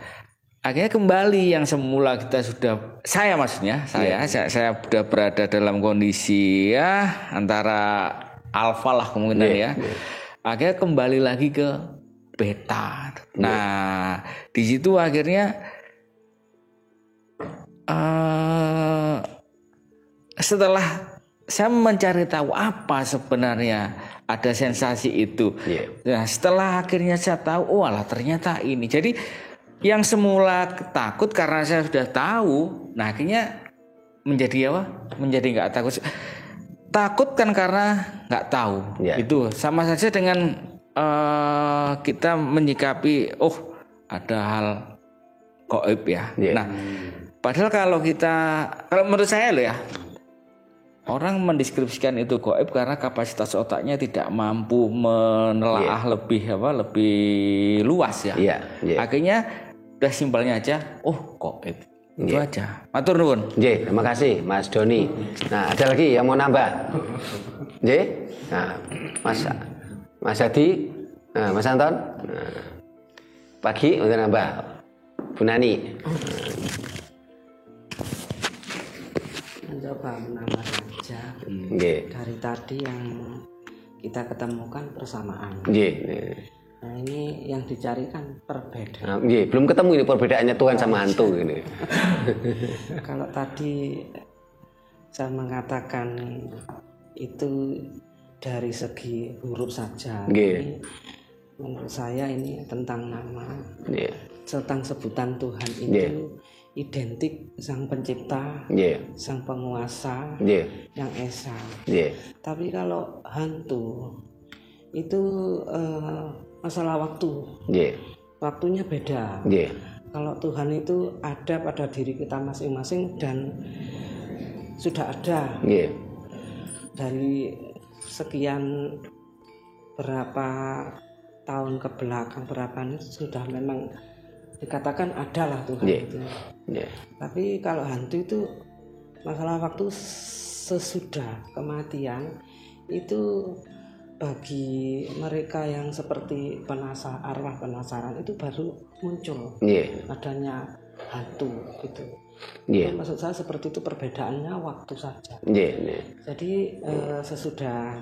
akhirnya kembali yang semula kita sudah, saya sudah berada dalam kondisi ya antara alfa lah kemungkinan ya. Akhirnya kembali lagi ke beta. Nah, di situ akhirnya setelah saya mencari tahu apa sebenarnya ada sensasi itu. Nah, setelah akhirnya saya tahu, oh alah ternyata ini. Jadi yang semula takut karena saya sudah tahu, nah akhirnya menjadi apa? Menjadi nggak takut. Takut kan karena nggak tahu. Itu sama saja dengan kita menyikapi, oh ada hal gaib ya. Nah, padahal kalau menurut saya loh ya, orang mendeskripsikan itu gaib karena kapasitas otaknya tidak mampu menelaah lebih luas ya. Akhirnya udah simpelnya aja, oh gaib. Itu aja. Matur nuwun. Terima kasih Mas Doni. Nah, ada lagi yang mau nambah? Nah, Mas Hadi, Mas Anton. Pagi untuk nambah. Bu Nani. Mencoba menambah saja. Dari tadi yang kita ketemukan persamaan. Nah, ini yang dicari kan perbedaan. Belum ketemu ini perbedaannya Tuhan sama hantu ini. Kalau tadi saya mengatakan itu dari segi huruf saja. Ini, menurut saya ini tentang nama, tentang sebutan Tuhan itu identik Sang Pencipta, Sang Penguasa, yang Esa. Tapi kalau hantu itu masalah waktu. Waktunya beda. Kalau Tuhan itu ada pada diri kita masing-masing dan sudah ada. Dari sekian berapa tahun ke belakang, berapa ini sudah memang dikatakan adalah Tuhan itu. Tapi kalau hantu itu masalah waktu sesudah kematian itu bagi mereka yang seperti arwah penasaran itu baru muncul adanya hantu gitu. Maksud saya seperti itu, perbedaannya waktu saja. Jadi sesudah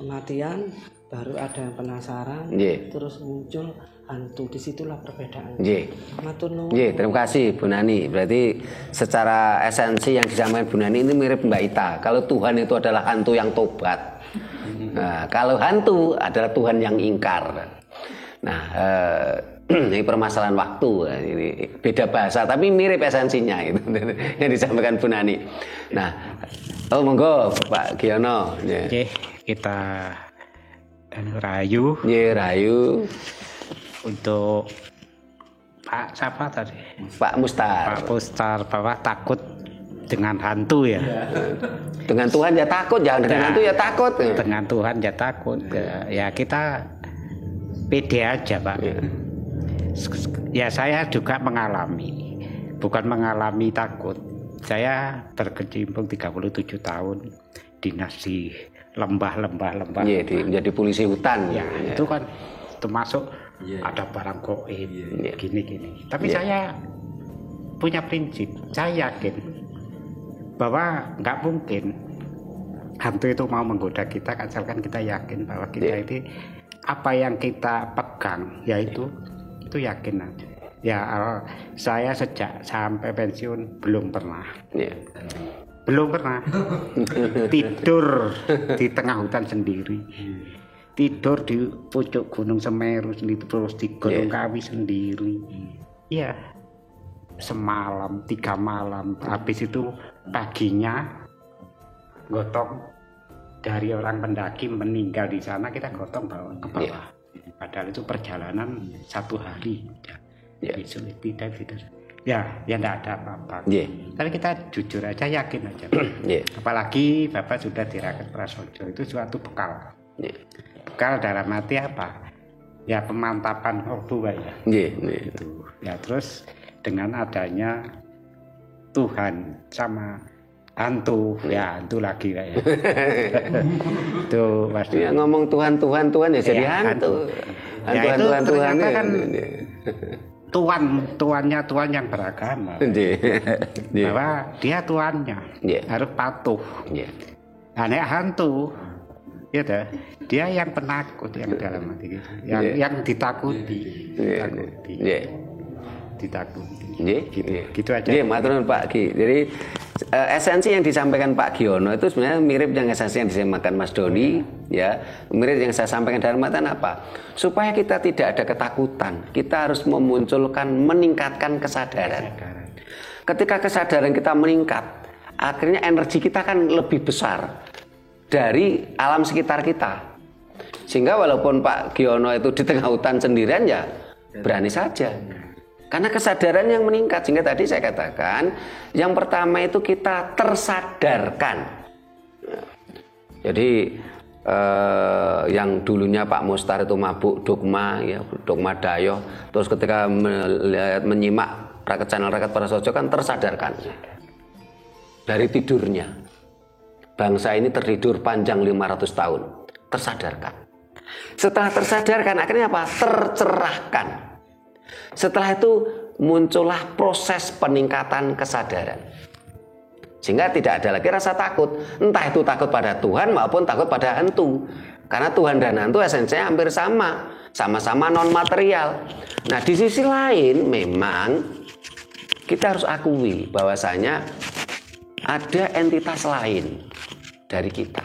kematian baru ada yang penasaran, terus muncul hantu, disitulah perbedaan. Terima kasih Bu Nani. Berarti secara esensi yang disampaikan Bu Nani ini mirip Mbak Ita. Kalau Tuhan itu adalah hantu yang tobat, nah, kalau hantu adalah Tuhan yang ingkar. Nah, ini permasalahan waktu, ini beda bahasa tapi mirip esensinya itu yang disampaikan Bu Nani. Nah, monggo Pak Giono. Kita rayu. Rayu. Untuk Pak siapa tadi? Pak Mustar. Pak Mustar bahwa takut dengan hantu ya. Dengan Tuhan ya takut, jangan dengan hantu ya takut. Dengan Tuhan ya takut. Ya kita pede aja Pak. Ya saya juga mengalami, bukan mengalami takut. Saya berkecimpung 37 tahun dinas di lembah-lembah. Menjadi polisi hutan. Ya, itu kan termasuk ada barang gaib gini-gini. Tapi saya punya prinsip, saya yakin bahwa nggak mungkin hantu itu mau menggoda kita asalkan kita yakin bahwa kita ini apa yang kita pegang yaitu itu yakin aja. Ya saya sejak sampai pensiun belum pernah tidur di tengah hutan sendiri. Tidur di pucuk Gunung Semeru sendiri, terus di Gunung Kawi sendiri. Iya. semalam 3 malam, habis itu paginya gotong dari orang pendaki meninggal di sana, kita gotong bawa ke bawah. Padahal itu perjalanan 1 hari. Besok tidak. Ya enggak ada apa-apa. Tapi kita jujur aja, yakin aja. Apalagi Bapak sudah di Raket Prasojo, itu suatu bekal. Bekal dalam arti apa? Ya pemantapan ortu ya. Ya terus dengan adanya Tuhan sama hantu, ya hantu lagi lah ya. Tuh pasti. Ya, ngomong Tuhan ya jadi hantu. Tuhan kan Tuhan yang beragama. Bahwa dia tuannya harus patuh. Aneh hantu, ya dia yang penakut, yang dalam hati gitu, yang ditakuti. Gitu aja. Matur nuwun Pak Ki. Jadi esensi yang disampaikan Pak Giono itu sebenarnya mirip dengan esensi yang disampaikan Mas Doni, ya. Mirip yang saya sampaikan dalam artian apa? Supaya kita tidak ada ketakutan, kita harus meningkatkan kesadaran. Ketika kesadaran kita meningkat, akhirnya energi kita kan lebih besar dari alam sekitar kita. Sehingga walaupun Pak Giono itu di tengah hutan sendirian, ya berani saja. Karena kesadaran yang meningkat. Sehingga tadi saya katakan, yang pertama itu kita tersadarkan. Jadi yang dulunya Pak Mustar itu mabuk dogma, ya, dogma dayoh. Terus ketika menyimak channel Raket Prasojo kan tersadarkan dari tidurnya. Bangsa ini tertidur panjang 500 tahun. Tersadarkan. Setelah tersadarkan, akhirnya apa? Tercerahkan. Setelah itu muncullah proses peningkatan kesadaran. Sehingga tidak ada lagi rasa takut. Entah itu takut pada Tuhan maupun takut pada hantu. Karena Tuhan dan hantu esensinya hampir sama. Sama-sama non material. Nah di sisi lain memang kita harus akui bahwasanya ada entitas lain dari kita.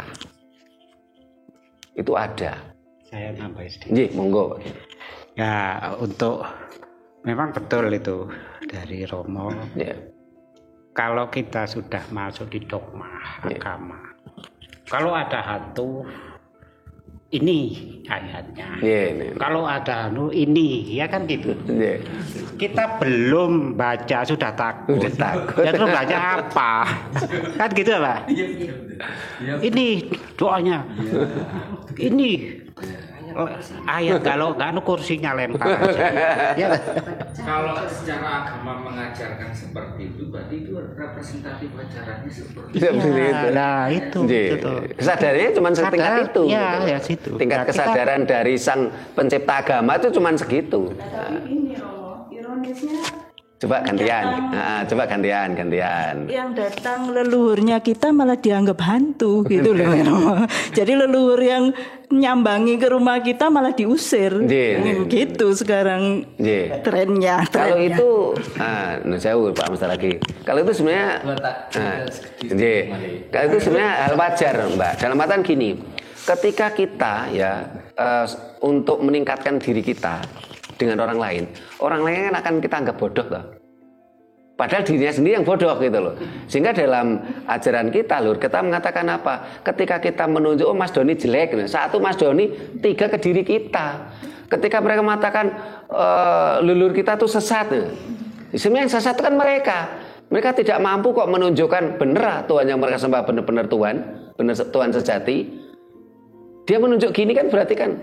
Itu ada. Saya nambah sedikit. Monggo. Ya untuk memang betul itu dari Romo. Kalau kita sudah masuk di dogma agama, kalau ada hantu, ini ayatnya. Kalau ada hantu, ini, ya kan gitu. Kita belum baca sudah takut. Ya terus baca apa? Kan gitu Pak. Ini doanya. Ini ayat, kalau nggak kursinya lempar aja. Ya. Kalau secara agama mengajarkan seperti itu, berarti itu representatif ajarannya seperti itu. Nah itu. Kesadarannya cuma setingkat itu. Ya situ. Tingkat kesadaran dari sang pencipta agama itu cuma segitu. Tapi ini Romo, ironisnya. Coba gantian. Yang datang leluhurnya kita malah dianggap hantu gitu loh. Jadi leluhur yang nyambangi ke rumah kita malah diusir. Gitu sekarang trennya. Kalau itu, jauh Pak Mustar lagi. Kalau itu sebenarnya, kalau itu sebenarnya hal wajar Mbak. Dalam artian gini, ketika kita untuk meningkatkan diri kita dengan orang lain kan akan kita anggap bodoh loh. Padahal dirinya sendiri yang bodoh gitu loh. Sehingga dalam ajaran kita kita mengatakan apa? Ketika kita menunjuk Mas Doni jelek, satu Mas Doni, 3 ke diri kita. Ketika mereka mengatakan leluhur kita tuh sesat, sebenarnya yang sesat itu kan mereka. Mereka tidak mampu kok menunjukkan benar Tuhan yang mereka sembah benar-benar Tuhan, benar Tuhan sejati. Dia menunjuk gini kan berarti kan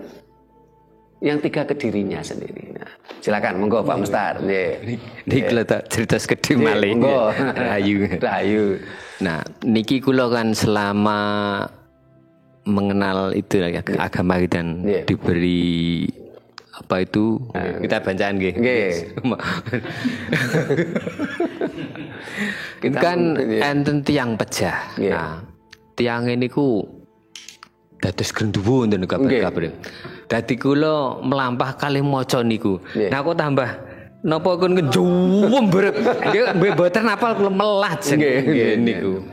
yang 3 ke dirinya sendiri. Nah, silakan monggo Pak Mustar. Niki tak cerita sekedhik malih. Monggo. Rahayu. Nah, niki kula kan selama mengenal itu agama dan diberi apa itu kita bacaan nggih. Kan enten tiang pejah. Nah, tiang niku dados genduwo wonten kabar-kabar. Dadi kula melampah kalih maca niku. Nah kok tambah napa kon ngejuwem brek. Mboten apal kula melat niku.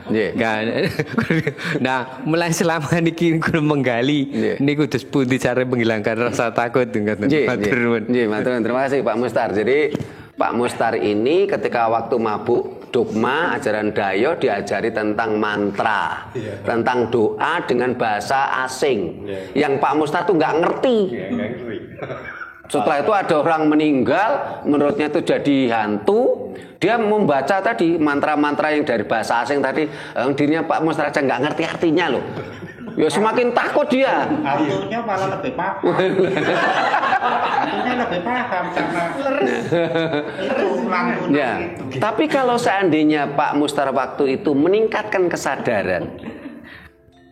Nah, mulai selama niki kula menggali niku terus pundi cara menghilangkan rasa takut dengan matur nuwun. Matur nuwun. Terima kasih Pak Mustar. Jadi Pak Mustar ini ketika waktu mabuk dogma ajaran Dayo diajari tentang mantra, tentang doa dengan bahasa asing, yang Pak Mustar tuh nggak ngerti. Setelah itu ada orang meninggal, menurutnya itu jadi hantu. Dia membaca tadi mantra-mantra yang dari bahasa asing tadi, dirinya Pak Mustar aja nggak ngerti artinya loh. Ya semakin takut dia. Hantunya malah lebih paham. Hantunya lebih paham karena itu ya. Tapi kalau seandainya Pak Mustar waktu itu meningkatkan kesadaran,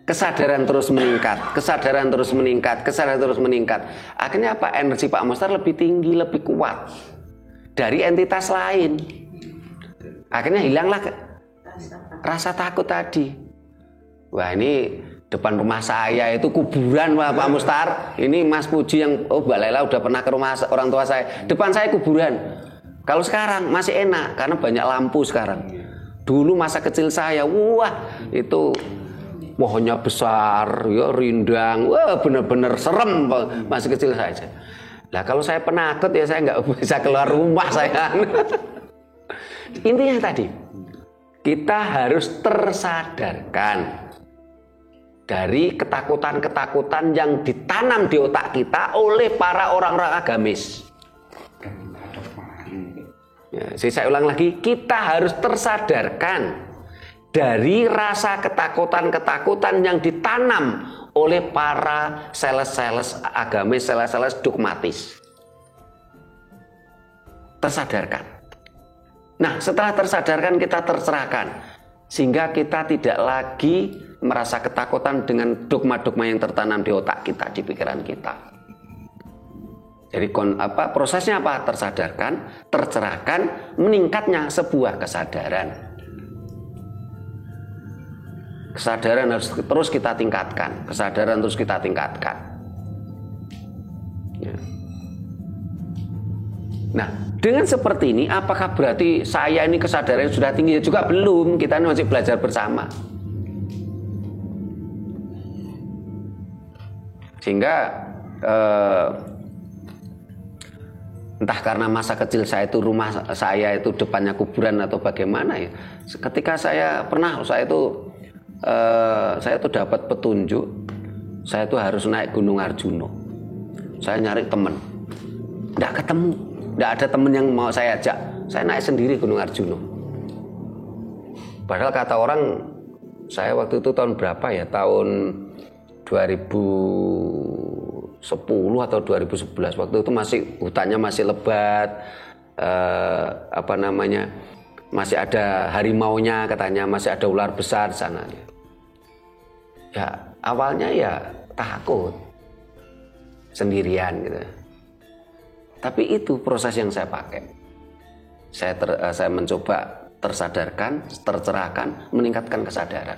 kesadaran terus meningkat, kesadaran terus meningkat, kesadaran terus meningkat, akhirnya apa? Energi Pak Mustar lebih tinggi, lebih kuat dari entitas lain. Akhirnya hilanglah rasa takut tadi. Wah, ini depan rumah saya itu kuburan Pak Mustar. Ini Mas Puji yang Mbak Laila udah pernah ke rumah orang tua saya. Depan saya kuburan. Kalau sekarang masih enak karena banyak lampu sekarang. Dulu masa kecil saya, wah itu pohonnya besar, ya rindang, wah bener-bener serem masih kecil saja. Lah kalau saya penakut ya saya nggak bisa keluar rumah saya. Intinya tadi kita harus tersadarkan dari ketakutan-ketakutan yang ditanam di otak kita oleh para orang-orang agamis. Ya, saya ulang lagi, kita harus tersadarkan dari rasa ketakutan-ketakutan yang ditanam oleh para sales-sales agamis, sales-sales dogmatis. Tersadarkan. Nah, setelah tersadarkan kita tercerahkan, sehingga kita tidak lagi merasa ketakutan dengan dogma-dogma yang tertanam di otak kita, di pikiran kita. Jadi prosesnya apa? Tersadarkan, tercerahkan, meningkatnya sebuah kesadaran. Kesadaran harus terus kita tingkatkan, kesadaran terus kita tingkatkan. Ya. Nah, dengan seperti ini, apakah berarti saya ini kesadarannya sudah tinggi? Ya juga belum, kita masih belajar bersama. Sehingga entah karena masa kecil saya itu rumah saya itu depannya kuburan atau bagaimana ya. Ketika saya itu dapat petunjuk, saya itu harus naik Gunung Arjuna. Saya nyari teman, nggak ketemu, nggak ada teman yang mau saya ajak. Saya naik sendiri Gunung Arjuna. Padahal kata orang, saya waktu itu tahun berapa ya? Tahun 2010 atau 2011. Waktu itu masih hutannya masih lebat, masih ada harimaunya katanya, masih ada ular besar di sana. Ya awalnya ya takut sendirian gitu. Tapi itu proses yang saya pakai. Saya mencoba tersadarkan, tercerahkan, meningkatkan kesadaran.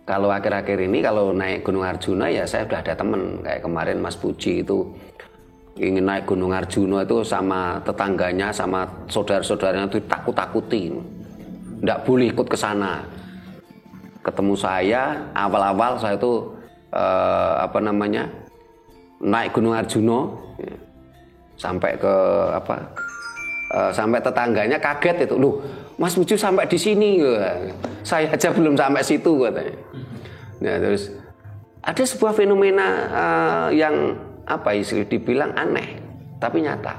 Kalau akhir-akhir ini kalau naik Gunung Arjuna ya saya sudah ada teman. Kayak kemarin Mas Puji itu ingin naik Gunung Arjuna itu sama tetangganya, sama saudara-saudaranya itu takut-takutin. Nggak boleh ikut ke sana. Ketemu saya, awal-awal saya itu naik Gunung Arjuna sampai ke sampai tetangganya kaget itu, loh Mas Puji sampai di sini, saya aja belum sampai situ katanya. Nah, terus ada sebuah fenomena yang dibilang aneh tapi nyata.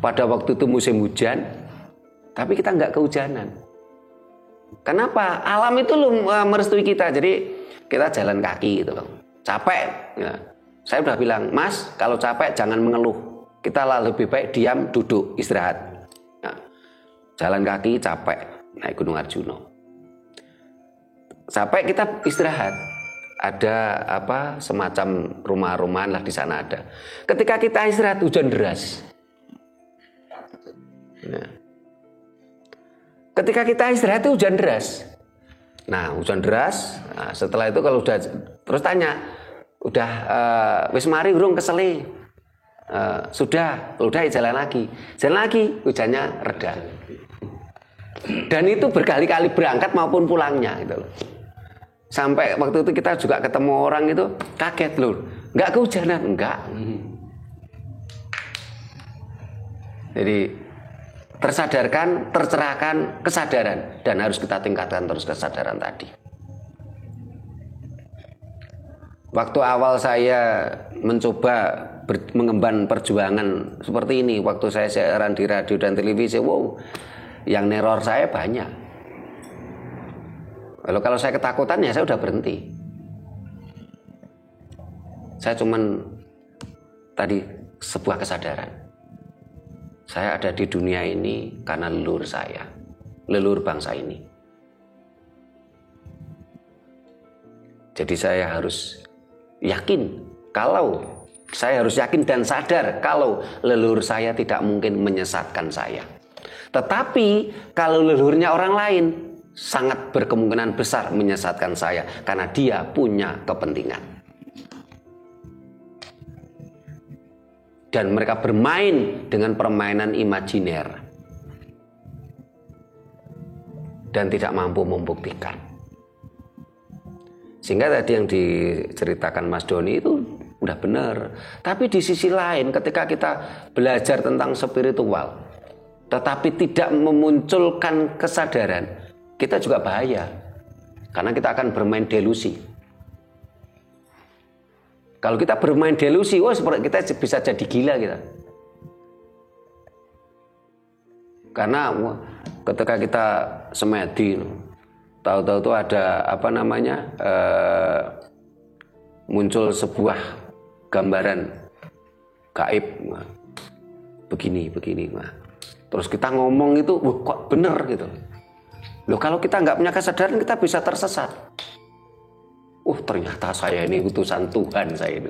Pada waktu itu musim hujan, tapi kita nggak kehujanan. Kenapa? Alam itu merestui kita, jadi kita jalan kaki gitu loh. Capek, ya. Saya udah bilang, Mas, kalau capek jangan mengeluh. Kita lebih baik diam, duduk, istirahat. Nah, jalan kaki capek, naik Gunung Arjuna. Capek kita istirahat. Ada semacam rumah-rumahan lah di sana ada. Ketika kita istirahat hujan deras. Nah, ketika kita istirahat itu hujan deras. Nah, hujan deras. Nah, setelah itu kalau udah terus tanya, udah wis mari urung kesele. Sudah ya jalan lagi. Jalan lagi, hujannya reda. Dan itu berkali-kali berangkat maupun pulangnya gitu loh. Sampai waktu itu kita juga ketemu orang itu kaget loh. Enggak kehujanan, enggak. Jadi tersadarkan, tercerahkan, kesadaran, dan harus kita tingkatkan terus kesadaran tadi. Waktu awal saya mencoba mengemban perjuangan seperti ini, waktu saya siaran di radio dan televisi, wow, yang neror saya banyak. Lalu kalau saya ketakutan ya saya udah berhenti. Saya cuman tadi sebuah kesadaran. Saya ada di dunia ini karena leluhur saya, leluhur bangsa ini. Jadi saya harus yakin dan sadar kalau leluhur saya tidak mungkin menyesatkan saya. Tetapi kalau leluhurnya orang lain sangat berkemungkinan besar menyesatkan saya karena dia punya kepentingan. Dan mereka bermain dengan permainan imajiner dan tidak mampu membuktikan. Sehingga tadi yang diceritakan Mas Doni itu udah benar. Tapi di sisi lain ketika kita belajar tentang spiritual tetapi tidak memunculkan kesadaran, kita juga bahaya. Karena kita akan bermain delusi. Kalau kita bermain delusi, seperti kita bisa jadi gila kita. Karena ketika kita semedi, tahu-tahu tuh ada muncul sebuah gambaran gaib, begini. Terus kita ngomong itu, kok bener gitu. Loh kalau kita nggak punya kesadaran kita bisa tersesat. Ternyata saya ini utusan Tuhan, saya ini.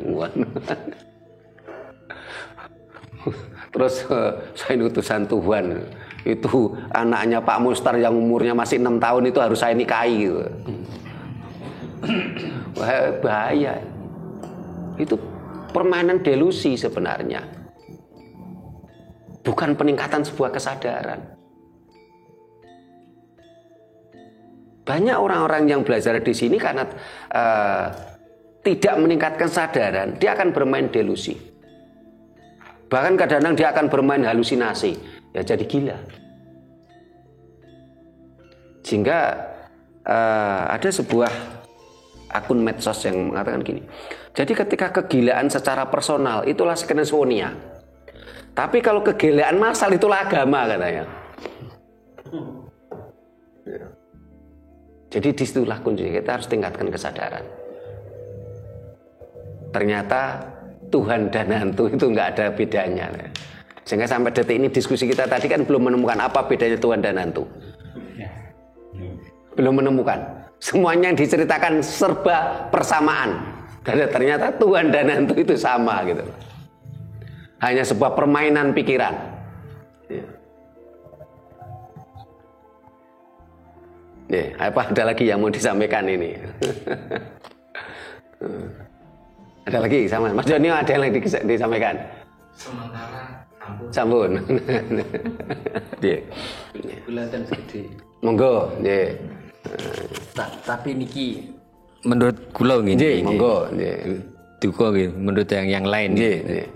Terus saya ini utusan Tuhan. Itu anaknya Pak Mustar yang umurnya masih 6 tahun itu harus saya nikahi gitu. Bahaya. Itu permainan delusi sebenarnya. Bukan peningkatan sebuah kesadaran. Banyak orang-orang yang belajar di sini karena tidak meningkatkan kesadaran, dia akan bermain delusi. Bahkan kadang-kadang dia akan bermain halusinasi, ya jadi gila. Sehingga ada sebuah akun medsos yang mengatakan gini. Jadi ketika kegilaan secara personal itulah skizofrenia. Tapi kalau kegilaan massal itulah agama katanya. Jadi disitulah kuncinya, kita harus tingkatkan kesadaran. Ternyata Tuhan dan hantu itu nggak ada bedanya. Sehingga sampai detik ini diskusi kita tadi kan belum menemukan apa bedanya Tuhan dan hantu. Belum menemukan. Semuanya yang diceritakan serba persamaan. Karena ternyata Tuhan dan hantu itu sama gitu. Hanya sebuah permainan pikiran. Apa ada lagi yang mau disampaikan ini? Ada lagi sama Mas Joni, ada yang lagi disampaikan? Sementara sampun. Bulatan gede. Monggo, nggih. Tapi niki menurut kula ngene. Monggo, Duka nggih, menurut yang lain. Nggih.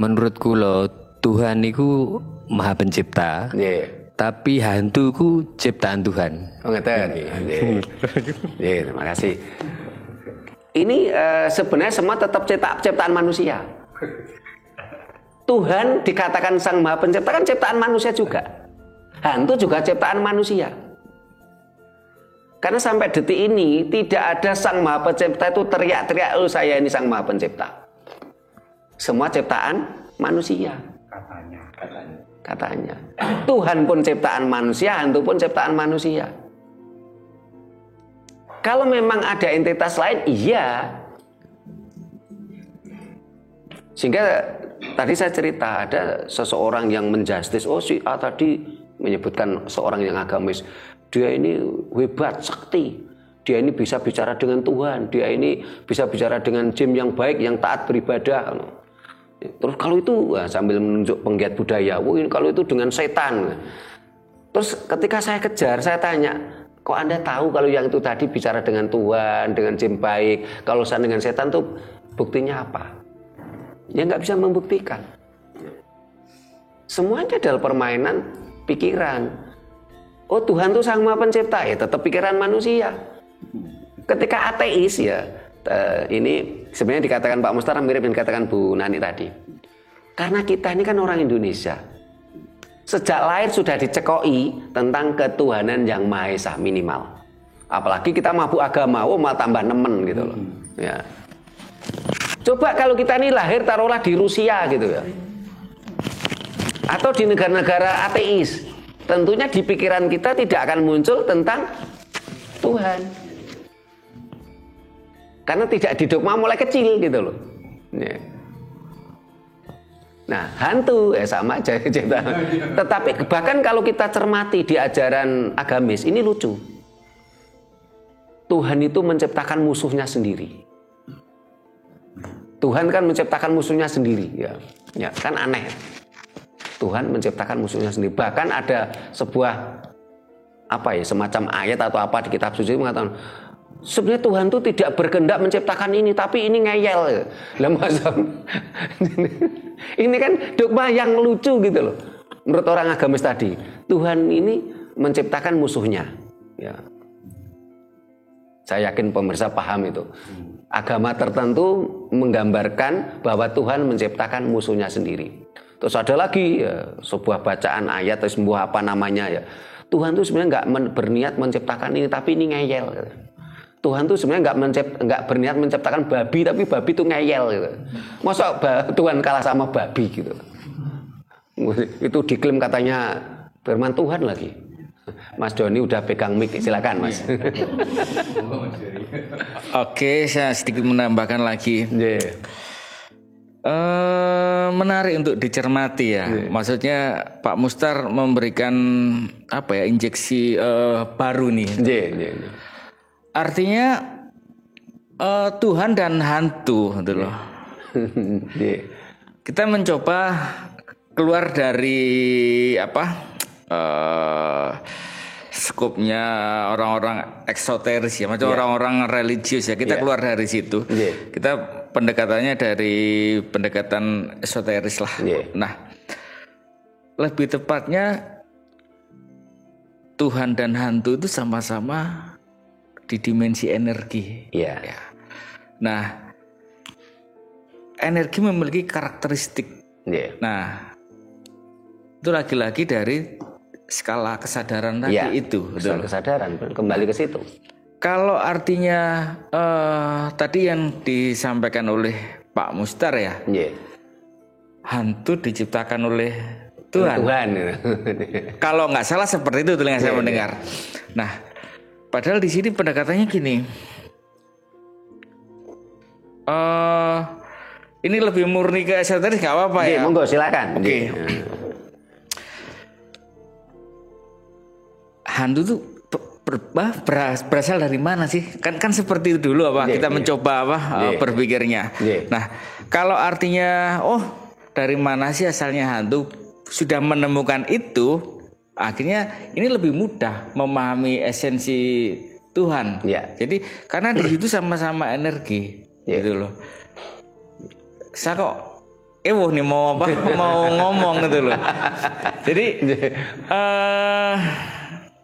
Menurut kula Tuhan niku Maha Pencipta. Nggih. Tapi hantu ku ciptaan Tuhan. Ngeten. Terima kasih. Ini sebenarnya semua tetap ciptaan manusia. Tuhan dikatakan Sang Maha Pencipta kan ciptaan manusia juga. Hantu juga ciptaan manusia. Karena sampai detik ini tidak ada Sang Maha Pencipta itu teriak-teriak, saya ini Sang Maha Pencipta. Semua ciptaan manusia. Katanya. Tuhan pun ciptaan manusia, hantu pun ciptaan manusia. Kalau memang ada entitas lain, iya. Sehingga tadi saya cerita ada seseorang yang menjustis, si A tadi menyebutkan seorang yang agamis, dia ini hebat, sakti. Dia ini bisa bicara dengan Tuhan, dia ini bisa bicara dengan jin yang baik, yang taat beribadah. Terus kalau itu sambil menunjuk penggiat budaya, kalau itu dengan setan. Terus ketika saya kejar, saya tanya, kok Anda tahu kalau yang itu tadi bicara dengan Tuhan, dengan jin baik, kalau saya dengan setan tuh buktinya apa? Ya nggak bisa membuktikan. Semuanya adalah permainan pikiran. Oh, Tuhan itu Sang Maha Pencipta, ya tetap pikiran manusia. Ketika ateis ya, ini sebenarnya dikatakan Pak Mustar mirip yang dikatakan Bu Nani tadi. Karena kita ini kan orang Indonesia. Sejak lahir sudah dicekoi tentang ketuhanan yang Maha Esa minimal. Apalagi kita mabuk agama, malah tambah nemen gitu loh. Ya. Coba kalau kita ini lahir taruhlah di Rusia gitu ya. Atau di negara-negara ateis. Tentunya di pikiran kita tidak akan muncul tentang Tuhan. Karena tidak didogma mulai kecil gitu loh. Ya. Nah, hantu sama aja cerita. Tetapi bahkan kalau kita cermati di ajaran agamis, ini lucu. Tuhan itu menciptakan musuhnya sendiri. Tuhan kan menciptakan musuhnya sendiri, ya kan aneh. Tuhan menciptakan musuhnya sendiri. Bahkan ada sebuah semacam ayat atau apa di kitab suci mengatakan, sebenarnya Tuhan itu tidak berkehendak menciptakan ini, tapi ini ngeyel. Lah masa ini kan dogma yang lucu gitu loh. Menurut orang agamis tadi, Tuhan ini menciptakan musuhnya. Ya. Saya yakin pemirsa paham itu. Agama tertentu menggambarkan bahwa Tuhan menciptakan musuhnya sendiri. Terus ada lagi ya, sebuah bacaan ayat atau sebuah apa namanya ya. Tuhan itu sebenarnya nggak berniat menciptakan ini, tapi ini ngeyel. Tuhan tuh sebenarnya nggak berniat menciptakan babi, tapi babi tuh ngeyel gitu. Masa Tuhan kalah sama babi gitu? Itu diklaim katanya firman Tuhan lagi. Mas Doni udah pegang mic, silakan Mas. Oke, saya sedikit menambahkan lagi. Menarik untuk dicermati ya. Maksudnya Pak Mustar memberikan injeksi baru nih. Artinya Tuhan dan hantu gitu loh. Kita mencoba keluar dari skupnya orang-orang eksoteris ya, macam orang-orang religius ya. Kita keluar dari situ. Kita pendekatannya dari pendekatan esoteris lah. Nah, lebih tepatnya Tuhan dan hantu itu sama-sama di dimensi energi. Ya. Nah, energi memiliki karakteristik. Nah, itu lagi-lagi dari skala kesadaran tadi itu. Skala kesadaran kembali ke situ. Kalau artinya tadi yang disampaikan oleh Pak Mustar ya, hantu diciptakan oleh Tuhan. Kalau nggak salah seperti itu yang saya mendengar. Nah, padahal di sini pendekatannya gini. Ini lebih murni ke esoteris nggak apa-apa ya? Monggo silakan. Oke. Hantu tuh berasal dari mana sih? Kan seperti itu dulu kita mencoba berpikirnya. Nah, kalau artinya dari mana sih asalnya hantu, sudah menemukan itu, akhirnya ini lebih mudah memahami esensi Tuhan. Jadi karena di situ sama-sama energi, gitu loh. Saya kok nih mau ngomong gitu loh. Jadi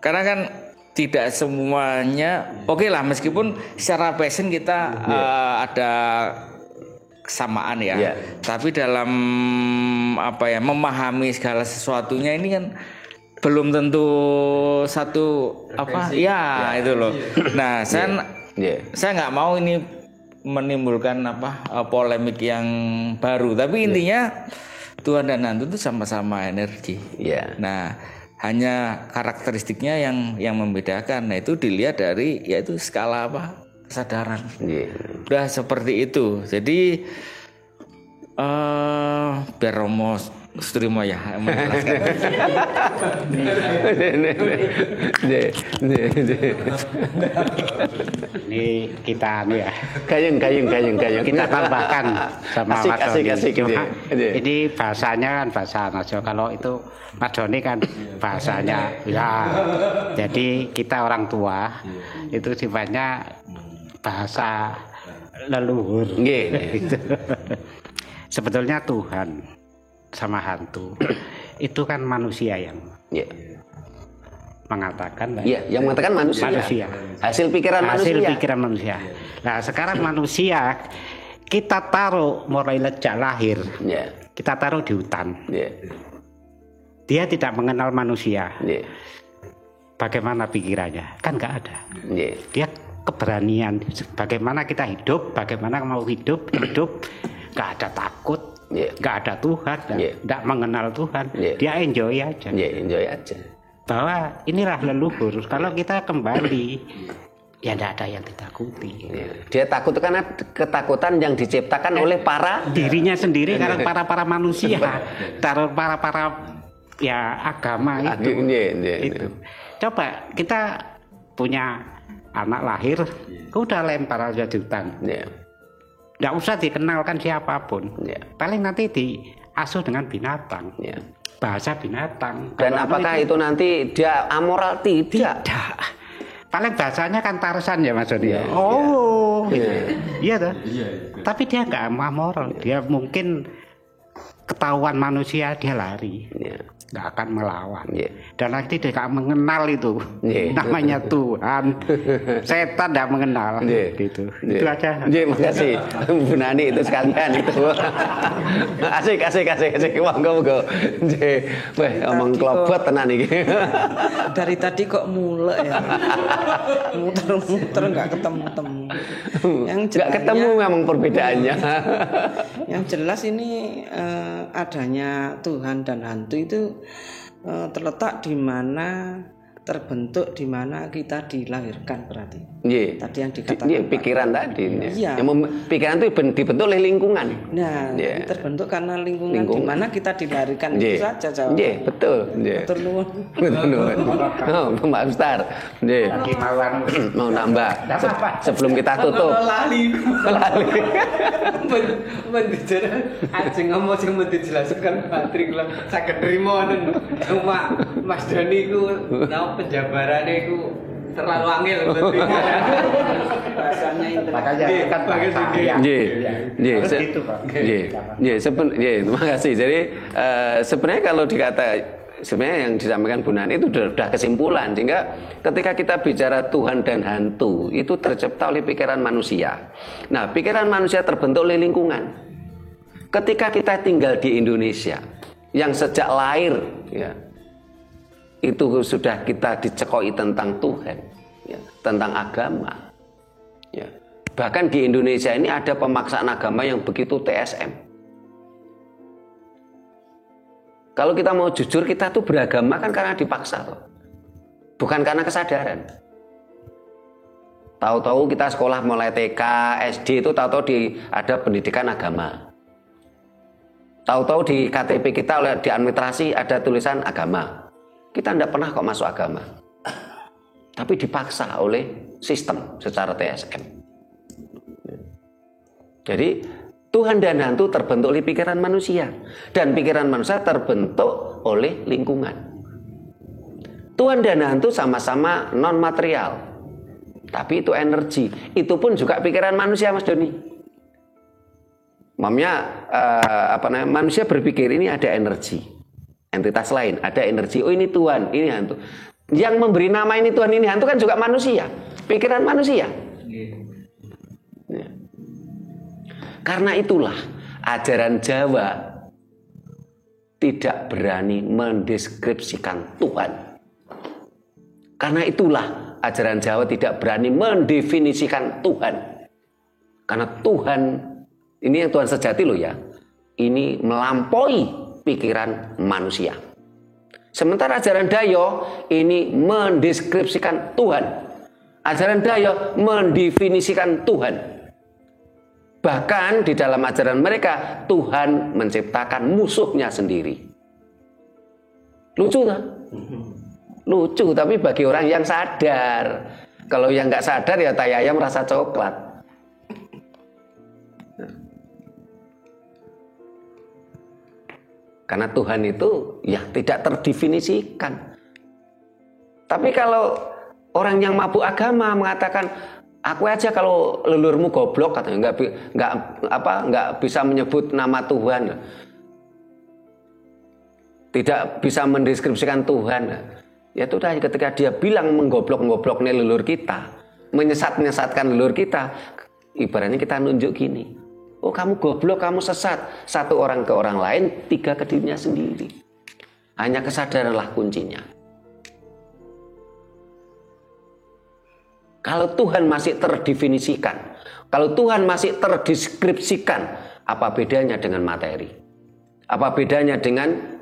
karena kan tidak semuanya oke lah, meskipun secara passion kita ada kesamaan ya. Tapi dalam memahami segala sesuatunya ini kan belum tentu satu itu loh. Nah, saya nggak mau ini menimbulkan polemik yang baru, tapi intinya Tuhan dan hantu itu sama-sama energi. Nah, hanya karakteristiknya yang membedakan. Nah, itu dilihat dari yaitu skala kesadaran. Udah seperti itu. Jadi biar Romo Sutrimo ya menjelaskan. Ini kita nih ya. Gayeng. Kita tambahkan sama asik. Ini bahasanya kan bahasa Najo. Kalau itu Mas Doni kan bahasanya Jadi kita orang tua itu sifatnya bahasa leluhur. Gitu. Sebetulnya Tuhan sama hantu itu kan manusia yang mengatakan. Yang mengatakan manusia. Hasil pikiran manusia. Nah sekarang manusia kita taruh mulai sejak lahir, kita taruh di hutan. Dia tidak mengenal manusia. Bagaimana pikirannya? Kan nggak ada. Dia keberanian. Bagaimana kita hidup? Bagaimana mau hidup? Nggak ada takut, nggak ada Tuhan, nggak mengenal Tuhan. Dia enjoy aja. Bahwa inilah leluhur. Kalau kita kembali, ya tidak ada yang ditakuti. Dia takut karena ketakutan yang diciptakan oleh para dirinya sendiri, karena para manusia, para ya agama itu. Itu. Coba kita punya anak lahir, udah lempar aja di hutan. Nggak usah dikenalkan siapapun. Paling nanti diasuh dengan binatang. Bahasa binatang. Dan apakah itu nanti dia amoral? Tidak. Paling bahasanya kan Tarzan ya Mas Doni. Iya toh. Tapi dia nggak amoral. Dia mungkin ketahuan manusia dia lari. Nggak akan melawan. Dan nanti dia nggak mengenal itu. Namanya Tuhan. Setan nggak mengenal. Gitu. Itu aja. Makasih Bu Nani itu sekalian itu. Asik. Monggo. Weh, ngomong klobot tenan iki. Dari tadi kok mulek ya. Muter-muter nggak ketemu-temu. Nggak ketemu memang perbedaannya. Yang jelas ini adanya Tuhan dan hantu itu terletak di mana, terbentuk di mana kita dilahirkan berarti. Tadi yang dikatakan pikiran tadi. Pikiran itu dibentuk oleh lingkungan. Nah, terbentuk karena lingkungan di mana kita dilahirkan itu saja jawabannya. Betul. Betul nuwun. Pak Ustaz. Mau nambah sebelum kita tutup. Lali. Ajeng ngomong sing mesti dijelaskan Patrik lah. Saged nrimo cuma Mas Doni ku penjabarannya itu terlalu angel bahasanya terima kasih. Jadi sebenarnya kalau sebenarnya yang disampaikan Bu Nani itu sudah kesimpulan, sehingga ketika kita bicara Tuhan dan hantu itu tercipta oleh pikiran manusia. Nah, pikiran manusia terbentuk oleh lingkungan. Ketika kita tinggal di Indonesia yang sejak lahir itu sudah kita dicekoi tentang Tuhan, tentang agama. Bahkan di Indonesia ini ada pemaksaan agama yang begitu TSM. Kalau kita mau jujur, kita tuh beragama kan karena dipaksa, bukan karena kesadaran. Tahu-tahu kita sekolah mulai TK, SD itu tahu-tahu ada pendidikan agama. Tahu-tahu di KTP kita di administrasi ada tulisan agama. Kita tidak pernah kok masuk agama, tapi dipaksa oleh sistem secara TSM. Jadi Tuhan dan hantu terbentuk oleh pikiran manusia, dan pikiran manusia terbentuk oleh lingkungan. Tuhan dan hantu sama-sama non material, tapi itu energi. Itu pun juga pikiran manusia, Mas Doni. Manusia berpikir ini ada energi. Entitas lain, ada energi. Oh ini Tuhan, ini hantu. Yang memberi nama ini Tuhan, ini hantu kan juga manusia. Pikiran manusia. Karena itulah ajaran Jawa tidak berani mendeskripsikan Tuhan. Karena itulah ajaran Jawa tidak berani mendefinisikan Tuhan. Karena Tuhan, ini yang Tuhan sejati loh ya. Ini melampaui pikiran manusia. Sementara ajaran Dayo ini mendeskripsikan Tuhan. Ajaran Dayo mendefinisikan Tuhan. Bahkan di dalam ajaran mereka Tuhan menciptakan musuhnya sendiri. Lucu kan? Lucu, tapi bagi orang yang sadar. Kalau yang nggak sadar ya tai ayam rasa coklat. Karena Tuhan itu ya tidak terdefinisikan. Tapi kalau orang yang mabuk agama mengatakan, aku aja kalau leluhurmu goblok, katanya nggak bisa menyebut nama Tuhan. tidak bisa mendeskripsikan Tuhan. Ya itu tadi ketika dia bilang menggoblok-gobloknya leluhur kita, menyesat-nyesatkan leluhur kita, ibaratnya kita nunjuk gini, oh kamu goblok, kamu sesat. Satu orang ke orang lain, tiga ke dirinya sendiri. Hanya kesadaranlah kuncinya. Kalau Tuhan masih terdefinisikan, kalau Tuhan masih terdeskripsikan, apa bedanya dengan materi? Apa bedanya dengan,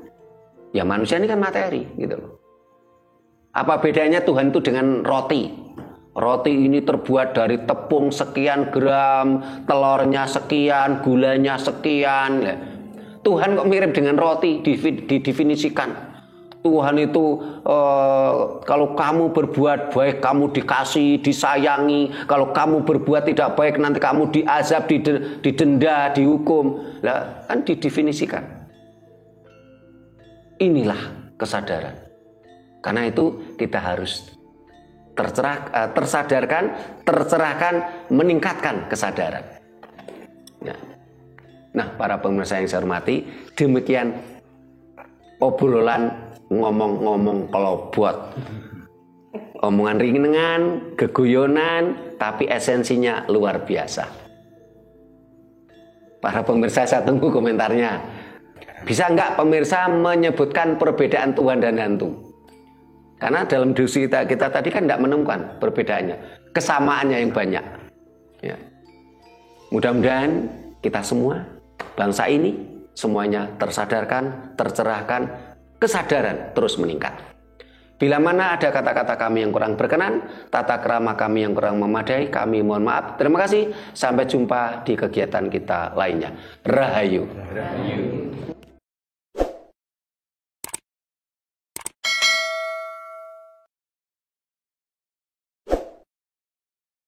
ya manusia ini kan materi gitu loh. Apa bedanya Tuhan itu dengan roti? Roti ini terbuat dari tepung sekian gram, telurnya sekian, gulanya sekian. Tuhan kok mirip dengan roti, didefinisikan. Tuhan itu kalau kamu berbuat baik kamu dikasih, disayangi. Kalau kamu berbuat tidak baik nanti kamu diazab, didenda, dihukum. Lah kan didefinisikan. Inilah kesadaran. Karena itu kita harus tercerahkan, meningkatkan kesadaran. Nah, para pemirsa yang saya hormati, demikian obrolan ngomong-ngomong kelobot. Omongan ringan, geguyonan, tapi esensinya luar biasa. Para pemirsa, saya tunggu komentarnya. Bisa enggak pemirsa menyebutkan perbedaan Tuhan dan hantu? Karena dalam diskusi kita tadi kan tidak menemukan perbedaannya, kesamaannya yang banyak. Ya. Mudah-mudahan kita semua, bangsa ini, semuanya tersadarkan, tercerahkan, kesadaran terus meningkat. Bila mana ada kata-kata kami yang kurang berkenan, tata krama kami yang kurang memadai, kami mohon maaf. Terima kasih, sampai jumpa di kegiatan kita lainnya. Rahayu. Rahayu.